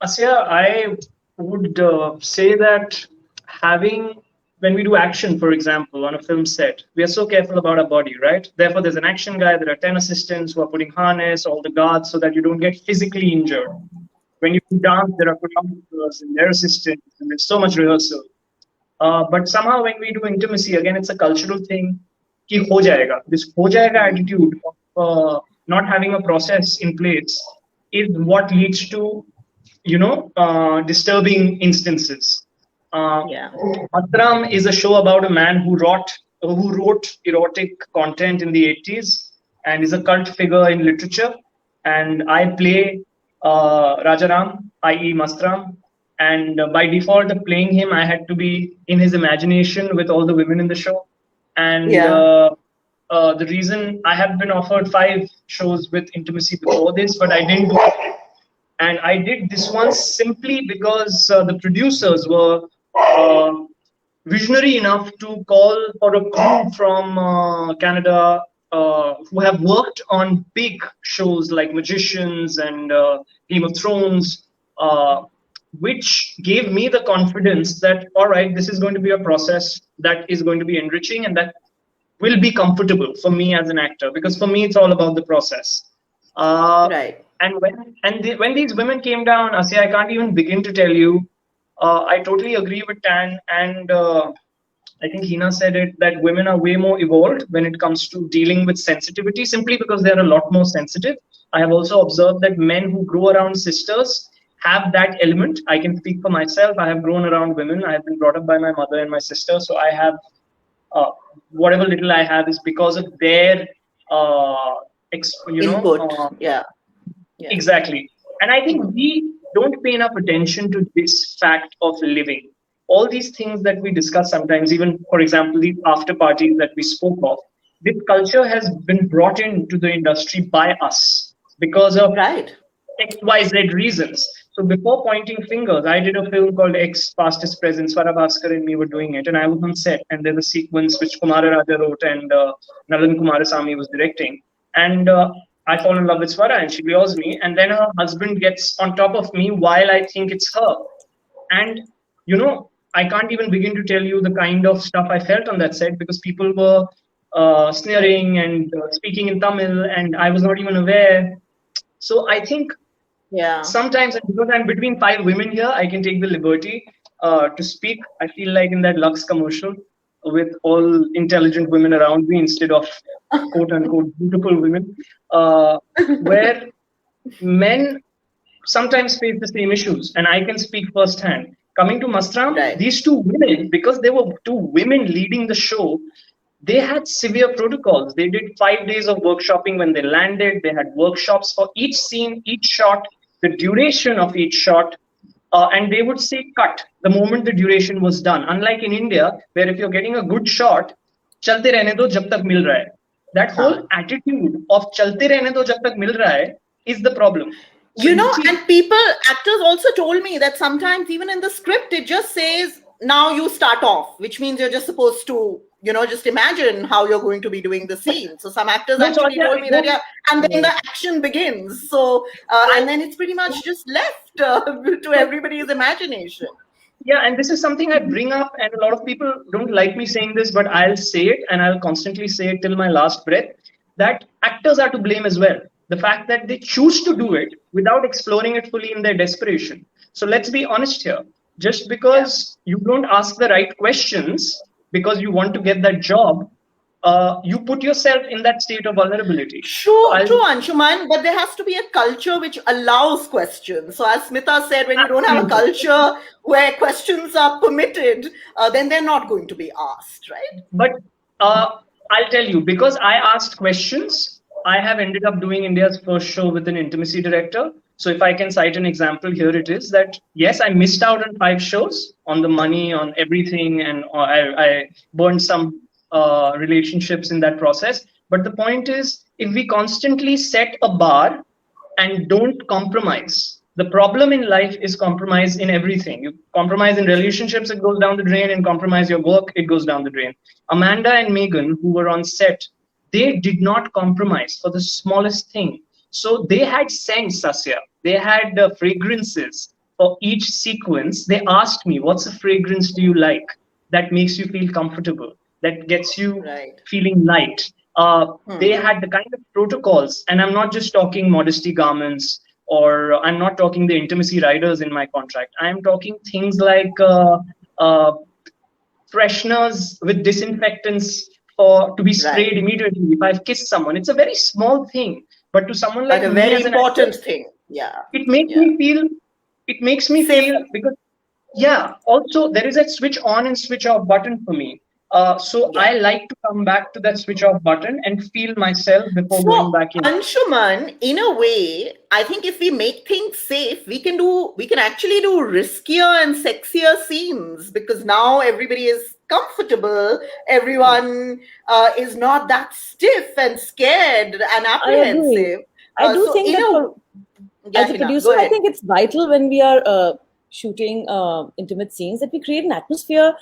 Asya, I would say that when we do action, for example, on a film set, we are so careful about our body, right? Therefore, there's an action guy, there are 10 assistants who are putting harness, all the guards, so that you don't get physically injured. When you dance, there are choreographers and their assistants, and there's so much rehearsal. But somehow when we do intimacy, again, it's a cultural thing. Ki ho jayega. This ho jayega attitude of not having a process in place is what leads to, disturbing instances. Mastram is a show about a man who wrote erotic content in the 80s and is a cult figure in literature. And I play Rajaram, i.e. Mastram. And by default of playing him, I had to be in his imagination with all the women in the show. And the reason I have been offered 5 shows with intimacy before this, but I didn't do it. And I did this one simply because the producers were visionary enough to call for a crew from Canada who have worked on big shows like Magicians and Game of Thrones. which gave me the confidence that, all right, this is going to be a process that is going to be enriching and that will be comfortable for me as an actor, because for me, it's all about the process. Right. And when these women came down, Asya, I can't even begin to tell you. I totally agree with Tan, and I think Hina said it, that women are way more evolved when it comes to dealing with sensitivity, simply because they're a lot more sensitive. I have also observed that men who grow around sisters have that element. I can speak for myself. I have grown around women. I have been brought up by my mother and my sister, so I have whatever little I have is because of their Input. Yeah. Exactly. And I think we don't pay enough attention to this fact of living. All these things that we discuss sometimes, even, for example, the after parties that we spoke of, this culture has been brought into the industry by us because of XYZ reasons. So before pointing fingers, I did a film called X, Past is Present. Swara Bhaskar and me were doing it, and I was on set, and there's a sequence which Kumara Raja wrote and Nalan Kumarasamy was directing. And I fall in love with Swara and she lures me, and then her husband gets on top of me while I think it's her. And, I can't even begin to tell you the kind of stuff I felt on that set, because people were sneering and speaking in Tamil, and I was not even aware. So I think sometimes, because I'm between 5 women here, I can take the liberty to speak. I feel like in that Lux commercial with all intelligent women around me instead of quote unquote beautiful women, where men sometimes face the same issues, and I can speak firsthand. Coming to Mastram, these 2 women, because there were 2 women leading the show, they had severe protocols. They did 5 days of workshopping when they landed. They had workshops for each scene, each shot, the duration of each shot, and they would say cut the moment the duration was done. Unlike in India, where if you're getting a good shot, chalte rehne do jab tak mil raha hai. That whole attitude of chalte rehne do jab tak mil raha hai is the problem. So and actors also told me that sometimes even in the script, it just says, now you start off, which means you're just supposed to, just imagine how you're going to be doing the scene. So some actors actually told me that, and then the action begins. So, and then it's pretty much just left to everybody's imagination. Yeah, and this is something I bring up, and a lot of people don't like me saying this, but I'll say it, and I'll constantly say it till my last breath, that actors are to blame as well. The fact that they choose to do it without exploring it fully in their desperation. So let's be honest here. Just because you don't ask the right questions because you want to get that job, you put yourself in that state of vulnerability. True, Anshuman, but there has to be a culture which allows questions. So as Smita said, when you don't have a culture where questions are permitted, then they're not going to be asked, right? But I'll tell you, because I asked questions, I have ended up doing India's first show with an intimacy director. So if I can cite an example, here it is that, yes, I missed out on 5 shows, on the money, on everything, and I burned some relationships in that process. But the point is, if we constantly set a bar and don't compromise, the problem in life is compromise in everything. You compromise in relationships, it goes down the drain, and compromise your work, it goes down the drain. Amanda and Megan, who were on set, they did not compromise for the smallest thing. So they had scents, Sasya. They had fragrances for each sequence. They asked me, what's a fragrance do you like that makes you feel comfortable, that gets you feeling light? They had the kind of protocols, and I'm not just talking modesty garments, or I'm not talking the intimacy riders in my contract. I'm talking things like fresheners with disinfectants to be sprayed immediately if I've kissed someone. It's a very small thing, but to someone like a me very as an important actor, thing. Yeah. It makes me feel. It makes me feel, because also there is a switch on and switch off button for me. So I like to come back to that switch off button and feel myself before going back in. Anshuman, in a way, I think if we make things safe, we can actually do riskier and sexier scenes, because now everybody is comfortable. Everyone is not that stiff and scared and apprehensive. I do think that as a producer, I think it's vital when we are shooting intimate scenes that we create an atmosphere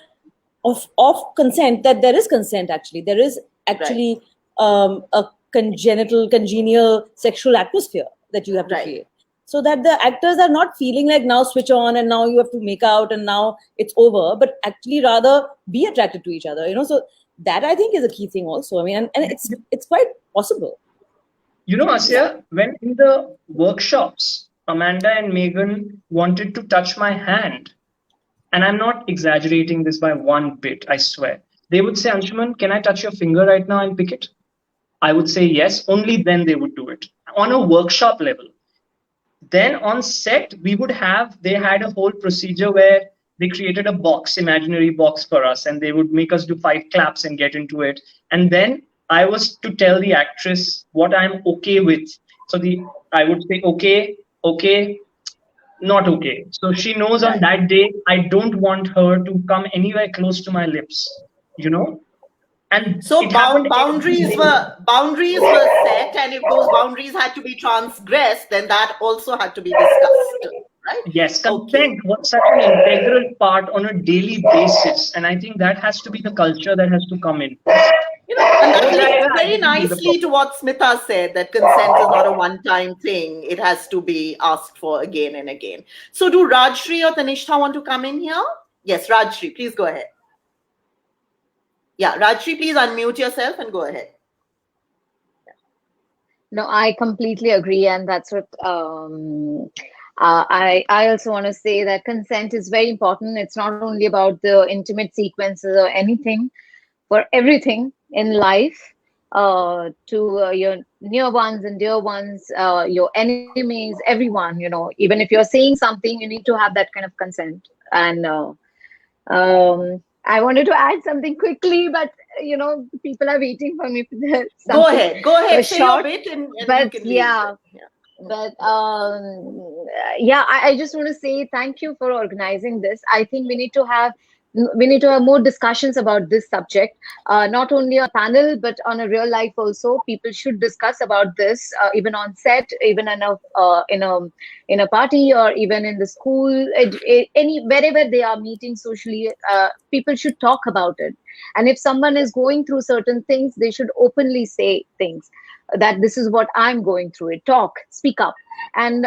of consent, that there is consent actually. There is actually a congenial sexual atmosphere that you have to create. so that the actors are not feeling like now switch on and now you have to make out and now it's over, but actually rather be attracted to each other, so that I think is a key thing also. I mean, and it's quite possible. Asya, when in the workshops, Amanda and Megan wanted to touch my hand, and I'm not exaggerating this by one bit, I swear. They would say, Anshuman, can I touch your finger right now and pick it? I would say yes, only then they would do it on a workshop level. Then on set, they had a whole procedure where they created a box, imaginary box for us, and they would make us do 5 claps and get into it. And then I was to tell the actress what I'm okay with. So I would say, okay, not okay. So she knows on that day, I don't want her to come anywhere close to my lips, And so boundaries were set, and if those boundaries had to be transgressed, then that also had to be discussed, right? Yes, consent was such an integral part on a daily basis, and I think that has to be the culture that has to come in. And that leads very nicely to what Smita said, that consent is not a one-time thing. It has to be asked for again and again. So do Raj Sri or Tanishtha want to come in here? Yes, Raj Sri, please go ahead. Yeah, Raj Sri, please unmute yourself and go ahead. No, I completely agree, and that's what I also want to say, that consent is very important. It's not only about the intimate sequences or anything, for everything in life, to your near ones and dear ones, your enemies, everyone, even if you're saying something, you need to have that kind of consent. And I wanted to add something quickly, but people are waiting for me for the Go ahead, say your bit, and but you can yeah. But I just want to say thank you for organizing this. I think we need to have more discussions about this subject, not only on panel but on a real life also. People should discuss about this, even on set, even in a party, or even in the school, wherever they are meeting socially. People should talk about it, and if someone is going through certain things, they should openly say things, that this is what I'm going through it. Speak up. And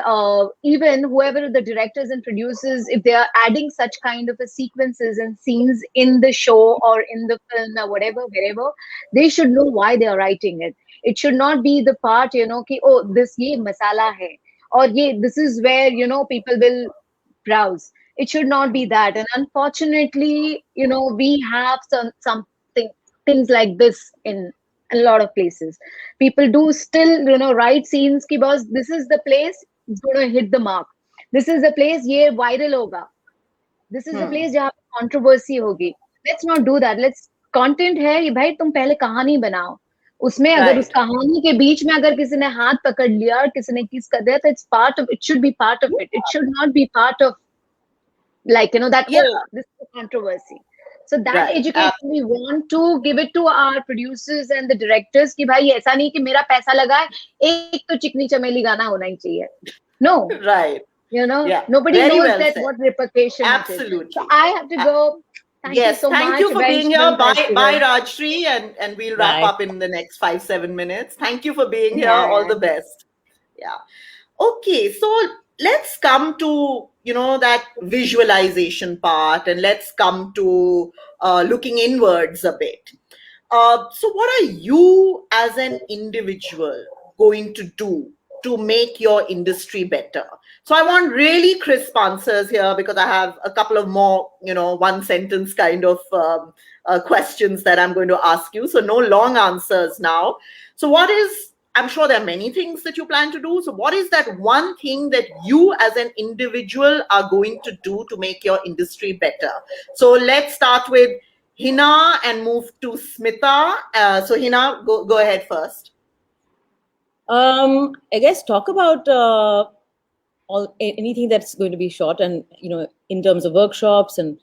even whoever the directors and producers, if they are adding such kind of a sequences and scenes in the show or in the film or whatever, wherever, they should know why they are writing it. It should not be the part, ki, oh, this ye masala hai, or this is where, people will browse. It should not be that. And unfortunately, we have things like this in a lot of places. People do still, write scenes ki boss, this is the place, it's going to hit the mark. This is the place, ye viral hoga. This is the place jahan controversy hogi. Let's not do that. Content hai, bhai tum pehle kahani banao. उसमें अगर उस कहानी के बीच में अगर किसी ने हाथ पकड़ लिया और किसी ने किस कर दिया, तो it should be part of it. It should not be part of, that, this is a controversy. So that education we want to give it to our producers and the directors कि भाई ऐसा नहीं कि मेरा पैसा लगा है, एक तो चिकनी चमेली गाना होना ही चाहिए. No. Right. Nobody Very knows well that said. what repercussion Absolutely. it is. So I have to go. Thank you so much. Thank you for being here. Bye, Raj Sri, and we'll wrap up in the next 5-7 minutes. Thank you for being here. All the best. Yeah. Okay, so let's come to that visualization part, and let's come to looking inwards a bit. So what are you as an individual going to do to make your industry better? So I want really crisp answers here, because I have a couple of more, one sentence kind of questions that I'm going to ask you. So no long answers now. So I'm sure there are many things that you plan to do. So what is that one thing that you as an individual are going to do to make your industry better? So let's start with Hina and move to Smita. So Hina, go ahead first. I guess talk about anything that's going to be shot, and in terms of workshops and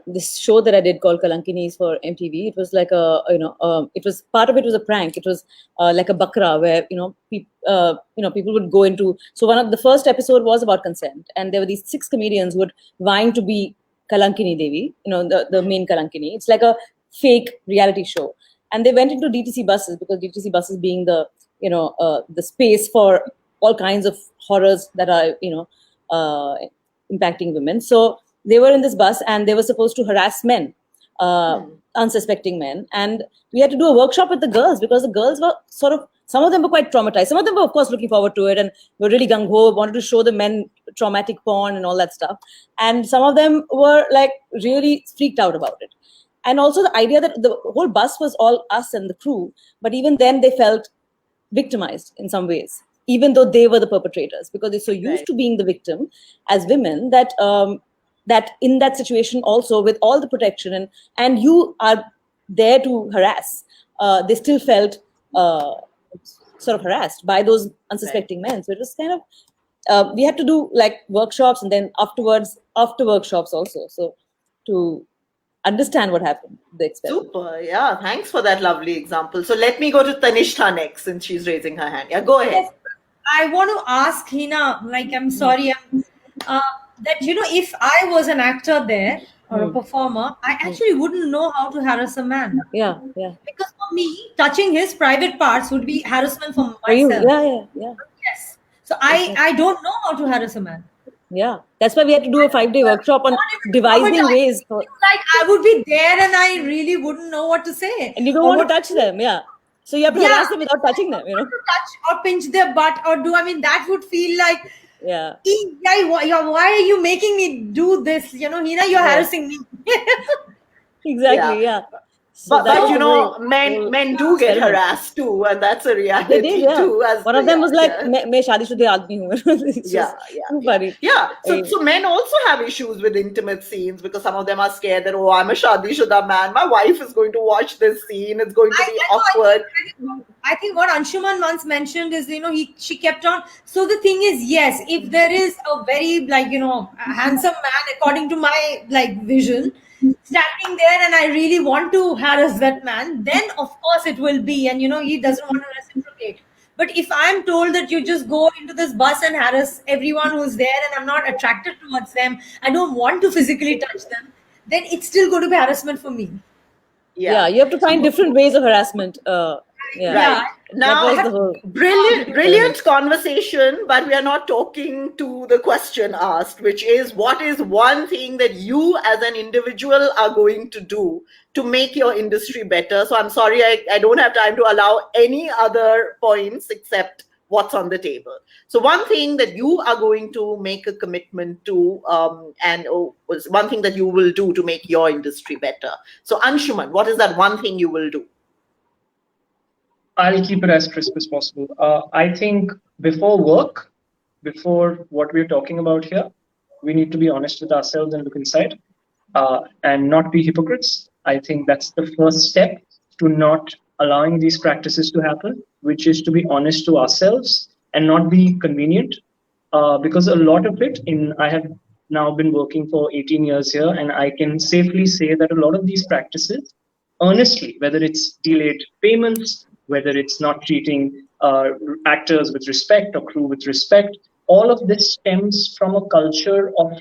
this show that I did called Kalankinis for MTV. It was like it was part of it was a prank. It was like a bakra where people would go into. So the first episode was about consent, and there were these 6 comedians who were vying to be Kalankini Devi, the main Kalankini. It's like a fake reality show, and they went into DTC buses, because DTC buses being the the space for all kinds of horrors that are, impacting women. So they were in this bus and they were supposed to harass men, unsuspecting men. And we had to do a workshop with the girls because the girls were sort of, some of them were quite traumatized. Some of them were, of course, looking forward to it and were really gung-ho, wanted to show the men traumatic porn and all that stuff. And some of them were like really freaked out about it. And also the idea that the whole bus was all us and the crew, but even then they felt victimized in some ways, even though they were the perpetrators, because they're so used to being the victim as women that that in that situation also, with all the protection and you are there to harass, they still felt sort of harassed by those unsuspecting men. So it was kind of, we had to do like workshops and then after workshops also, so to understand what happened, the experiment. Super, yeah, thanks for that lovely example. So let me go to Tanishtha next, since she's raising her hand. Yeah, go ahead. Yes, I want to ask Hina, like, I'm sorry, that, if I was an actor there or a performer, I actually wouldn't know how to harass a man. Yeah. Because for me, touching his private parts would be harassment for myself. For you? Yeah. Yes. So I don't know how to harass a man. Yeah, that's why we had to do a 5-day workshop on devising ways. Like I would be there and I really wouldn't know what to say. And you don't want to touch them, yeah. So you have to harass them without touching them, To touch or pinch their butt or that would feel like, why are you making me do this? Hina, you're harassing me. Exactly, yeah. So but men do get harassed too, and that's a reality too. As one of them was like, "मैं शादीशुदा आदमी हूँ." Yeah. So men also have issues with intimate scenes because some of them are scared that, oh, I'm a shaadishuda man, my wife is going to watch this scene, it's going to be awkward. I think what Anshuman once mentioned is, she kept on. So the thing is, yes, if there is a very handsome man, according to my vision, standing there and I really want to harass that man, then of course it will be, and he doesn't want to reciprocate. But if I'm told that you just go into this bus and harass everyone who's there and I'm not attracted towards them, I don't want to physically touch them, then it's still going to be harassment for me. Yeah, you have to find different ways of harassment. Right. Now, brilliant conversation, but we are not talking to the question asked, which is, what is one thing that you as an individual are going to do to make your industry better? So I'm sorry, I don't have time to allow any other points except what's on the table. So one thing that you are going to make a commitment to, one thing that you will do to make your industry better. So Anshuman, what is that one thing you will do? I'll keep it as crisp as possible. I think before what we're talking about here, we need to be honest with ourselves and look inside and not be hypocrites. I think that's the first step to not allowing these practices to happen, which is to be honest to ourselves and not be convenient. Because a lot of it, I have now been working for 18 years here, and I can safely say that a lot of these practices, honestly, whether it's delayed payments, whether it's not treating actors with respect or crew with respect, all of this stems from a culture of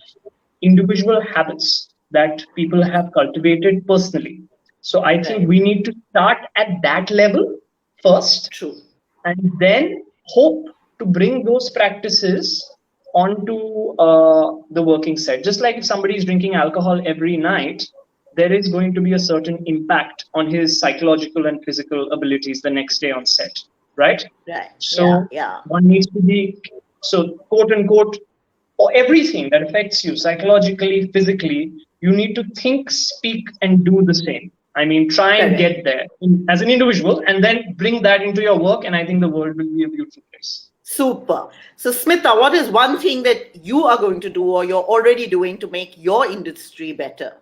individual habits that people have cultivated personally. So I think we need to start at that level first. True. And then hope to bring those practices onto the working set. Just like if somebody is drinking alcohol every night, there is going to be a certain impact on his psychological and physical abilities the next day on set, right? Right. So one needs to be, quote unquote, or everything that affects you psychologically, physically, you need to think, speak, and do the same. I mean, try and get there as an individual and then bring that into your work, and I think the world will be a beautiful place. Super. So Smita, what is one thing that you are going to do or you're already doing to make your industry better?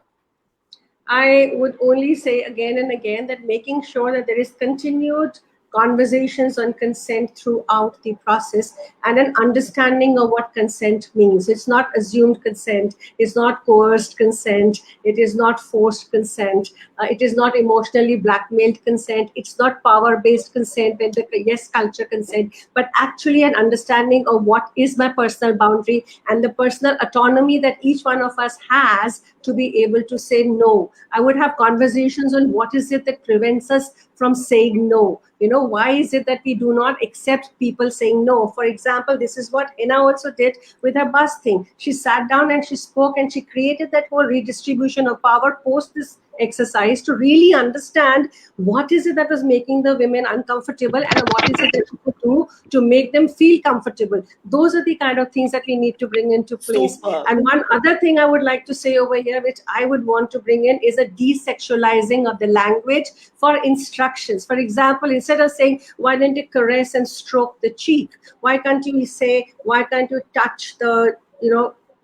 I would only say again and again that making sure that there is continued conversations on consent throughout the process and an understanding of what consent means. It's not assumed consent, it's not coerced consent, it is not forced consent, it is not emotionally blackmailed consent, it's not power-based consent and the yes culture consent, but actually an understanding of what is my personal boundary and the personal autonomy that each one of us has to be able to say no. I would have conversations on what is it that prevents us from saying no. why is it that we do not accept people saying no? For example, this is what Hina also did with her bus thing. She sat down and she spoke and she created that whole redistribution of power post this exercise to really understand what is it that was making the women uncomfortable and what is it that we could do to make them feel comfortable. Those are the kind of things that we need to bring into place. Super. And one other thing I would like to say over here, which I would want to bring in, is a desexualizing of the language for instructions. For example, instead of saying, why don't you caress and stroke the cheek? Why can't you say, why can't you touch the,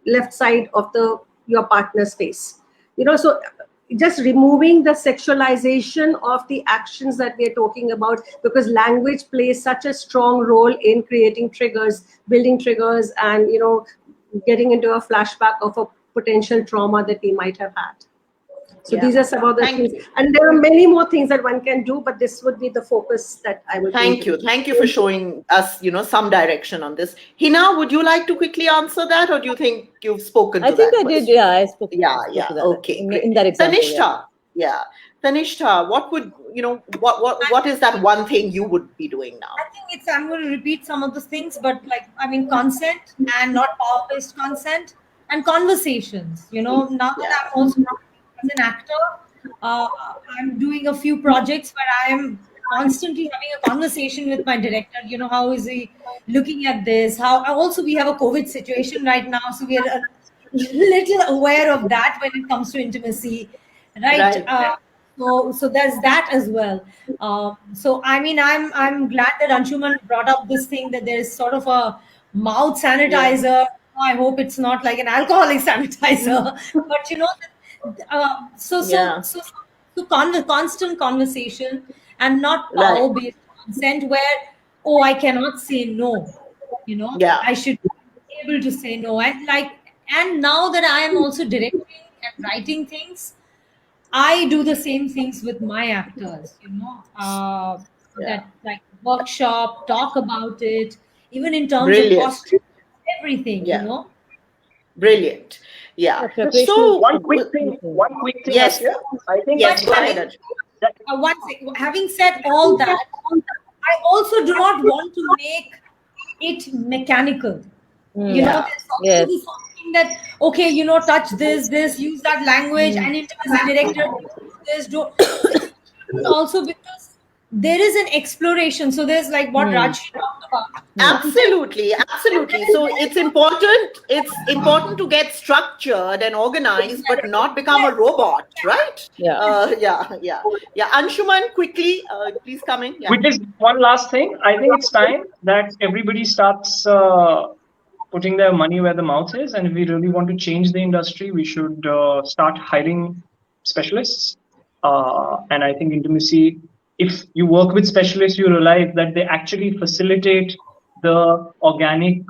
left side of your partner's face? So just removing the sexualization of the actions that we are talking about, because language plays such a strong role in creating triggers, building triggers, and getting into a flashback of a potential trauma that we might have had. So these are some of the things, and there are many more things that one can do, but this would be the focus that I would. Thank you for showing us, some direction on this. Hina, would you like to quickly answer that, or do you think you've spoken to that? I think I did. Yeah, I spoke. Yeah. To that. Okay. In that example. Tanishtha, Tanishtha, what would what is that one thing you would be doing now? I think I'm going to repeat some of the things, but consent and not power-based consent and conversations. Now that I'm also as an actor, I'm doing a few projects where I am constantly having a conversation with my director. How is he looking at this? We have a COVID situation right now, so we are a little aware of that when it comes to intimacy, right? So there's that as well. I'm glad that Anshuman brought up this thing that there is sort of a mouth sanitizer. Yeah. I hope it's not like an alcoholic sanitizer, but constant conversation and not power-based consent where I cannot say no. I should be able to say no. And now that I am also directing and writing things, I do the same things with my actors. That workshop, talk about it, even in terms of costume, everything. Brilliant. Yeah. So one quick thing. Yes. I think. Yes. Go ahead. One thing. Having said all that, I also do not want to make it mechanical. There's also this something that touch this, use that language, and intimacy director do this. Also because there is an exploration. So there's what Raj talked about. Absolutely. So it's important to get structured and organized, but not become a robot, right? Anshuman, quickly, please come in. Which is one last thing. I think it's time that everybody starts putting their money where the mouth is. And if we really want to change the industry, we should start hiring specialists. And I think intimacy, if you work with specialists, you realize that they actually facilitate the organic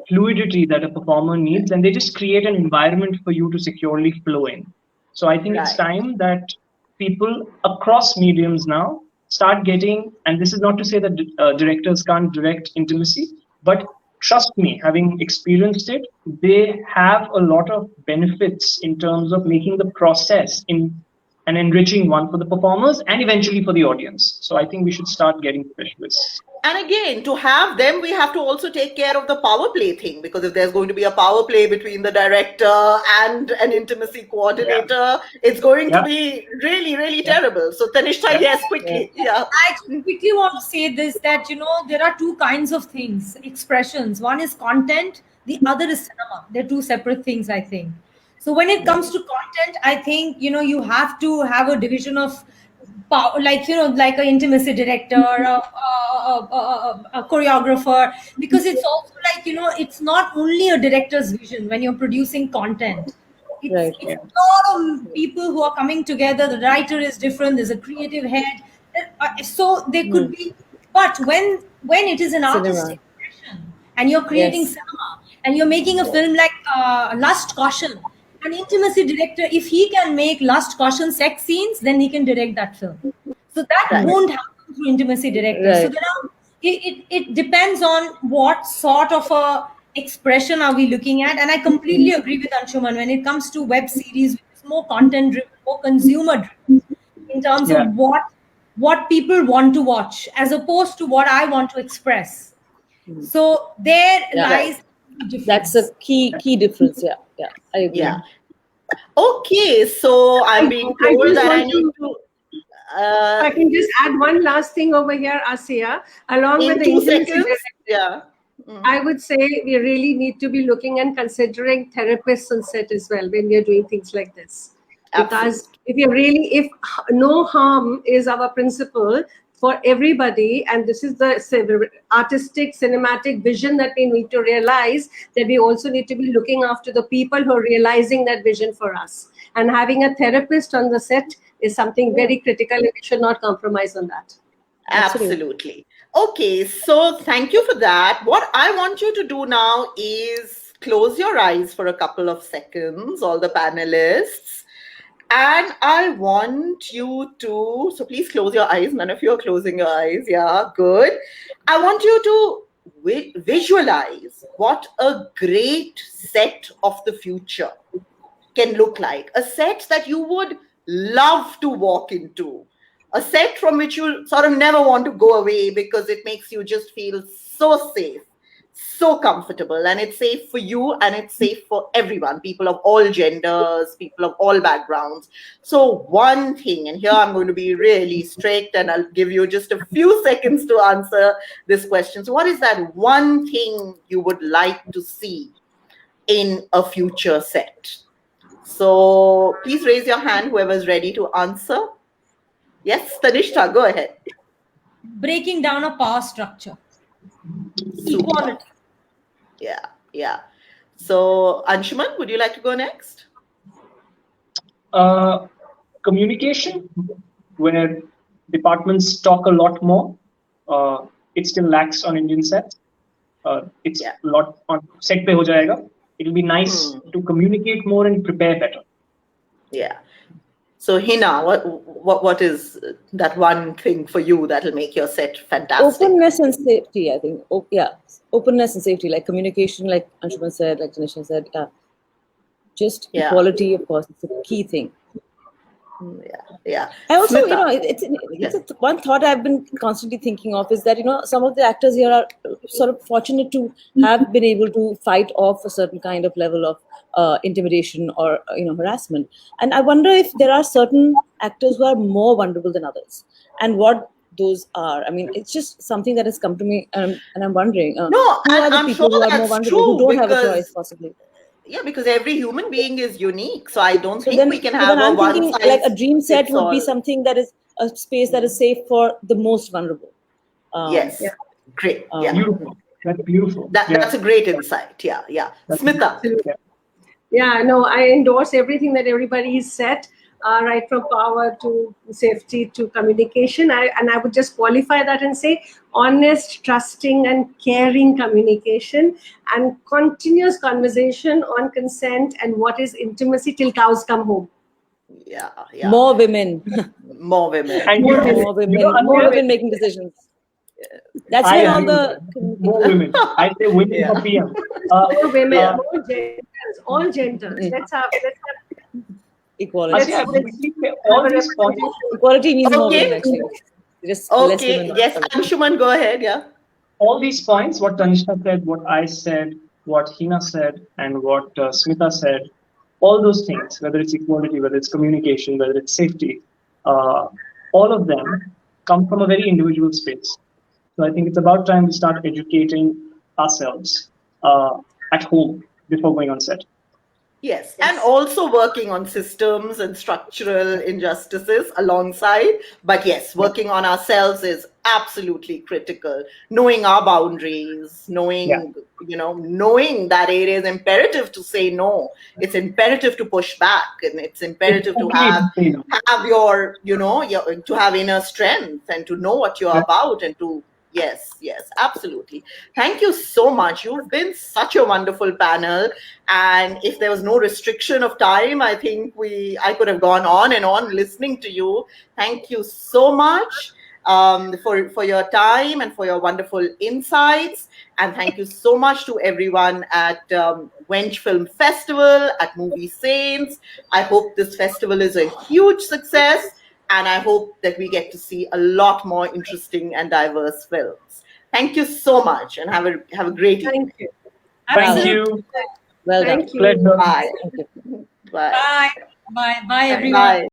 fluidity that a performer needs, and they just create an environment for you to securely flow in. So I think it's time that people across mediums now start getting, and this is not to say that directors can't direct intimacy, but trust me, having experienced it, they have a lot of benefits in terms of making the process in an enriching one for the performers and eventually for the audience. So I think we should start getting specialists. And again, to have them, we have to also take care of the power play thing, because if there's going to be a power play between the director and an intimacy coordinator, it's going to be really, really terrible. So Tanishtha, yes, quickly. I quickly want to say this, that, there are two kinds of things, expressions. One is content, the other is cinema. They're two separate things, I think. So when it comes to content, I think, you have to have a division of power, like an intimacy director, a choreographer, because it's also it's not only a director's vision when you're producing content. It's a lot of people who are coming together. The writer is different. There's a creative head. So they could be, but when it is an artistic expression and you're creating cinema and you're making a film like Lust Caution, an intimacy director, if he can make lust, caution, sex scenes, then he can direct that film. So that won't happen through intimacy directors. So it depends on what sort of a expression are we looking at. And I completely agree with Anshuman when it comes to web series, which is more content driven, more consumer driven, in terms of what what people want to watch as opposed to what I want to express. So there lies the difference. That's a key difference. Yeah, I agree. Yeah. Okay, so I'm being told that I need to. I can just add one last thing over here, Asiya, along with the 2 intimacy seconds. directive, Yeah. I would say we really need to be looking and considering therapists on set as well when we are doing things like this. Because if no harm is our principle for everybody, and this is the artistic, cinematic vision that we need to realize, that we also need to be looking after the people who are realizing that vision for us. And having a therapist on the set is something very critical, and we should not compromise on that. Absolutely. Okay, so thank you for that. What I want you to do now is close your eyes for a couple of seconds, all the panelists. And I want you to, so please close your eyes. None of you are closing your eyes. Yeah, good. I want you to visualize what a great set of the future can look like. A set that you would love to walk into. A set from which you sort of never want to go away because it makes you just feel so safe, so comfortable, and it's safe for you and it's safe for everyone, people of all genders, people of all backgrounds. So one thing, and here I'm going to be really strict and I'll give you just a few seconds to answer this question. So what is that one thing you would like to see in a future set? So please raise your hand, whoever's ready to answer. Yes, Tanishtha, go ahead. Breaking down a power structure. Super. Equality. Yeah. So, Anshuman, would you like to go next? Communication, where departments talk a lot more. It still lacks on Indian sets. It's a lot on set pe ho jayega. It'll be nice to communicate more and prepare better. Yeah. So Hina, what is that one thing for you that'll make your set fantastic? Openness and safety, I think. Openness and safety, like communication, like Anshuman said, like Tanisha said. Just equality, of course, it's a key thing. Yeah. I also, it's one thought I've been constantly thinking of is that, some of the actors here are sort of fortunate to have been able to fight off a certain kind of level of intimidation or, harassment. And I wonder if there are certain actors who are more vulnerable than others and what those are. I mean, it's just something that has come to me and I'm wondering, who are the people who are more vulnerable, who don't have a choice possibly? Yeah, because every human being is unique. So I don't think we can have a one size like a dream set would be something that is a space that is safe for the most vulnerable. Yes. Yeah. Great. Beautiful. That's beautiful. That's a great insight. Yeah. Smita. Yeah, no, I endorse everything that everybody said, right from power to safety to communication. And I would just qualify that and say honest, trusting, and caring communication and continuous conversation on consent and what is intimacy till cows come home. Yeah. More women. More women. And more women making decisions. That's when all the more women. I say women for PM. More women, more genders, all genders. Let's have equality. Equality means more women actually. Just less women. Yes, Anshuman, go ahead. Yeah. All these points, what Tanishtha said, what I said, what Hina said, and what Smita said, all those things, whether it's equality, whether it's communication, whether it's safety, all of them come from a very individual space. So I think it's about time we start educating ourselves at home before going on set. Yes, and also working on systems and structural injustices alongside. But yes, working on ourselves is absolutely critical. Knowing our boundaries, knowing that it is imperative to say no. It's imperative to push back, and it's imperative to have your to have inner strength and to know what you're about and to. Yes, absolutely. Thank you so much. You've been such a wonderful panel. And if there was no restriction of time, I think I could have gone on and on listening to you. Thank you so much for your time and for your wonderful insights. And thank you so much to everyone at Wench Film Festival, at Movie Saints. I hope this festival is a huge success. and I hope that we get to see a lot more interesting and diverse films. Thank you so much, and have a great evening. Thank you. Thank Absolutely. you. Well done. Thank you. Pleasure. Bye. Thank you. Bye. Bye. Bye. Bye, everyone. Bye.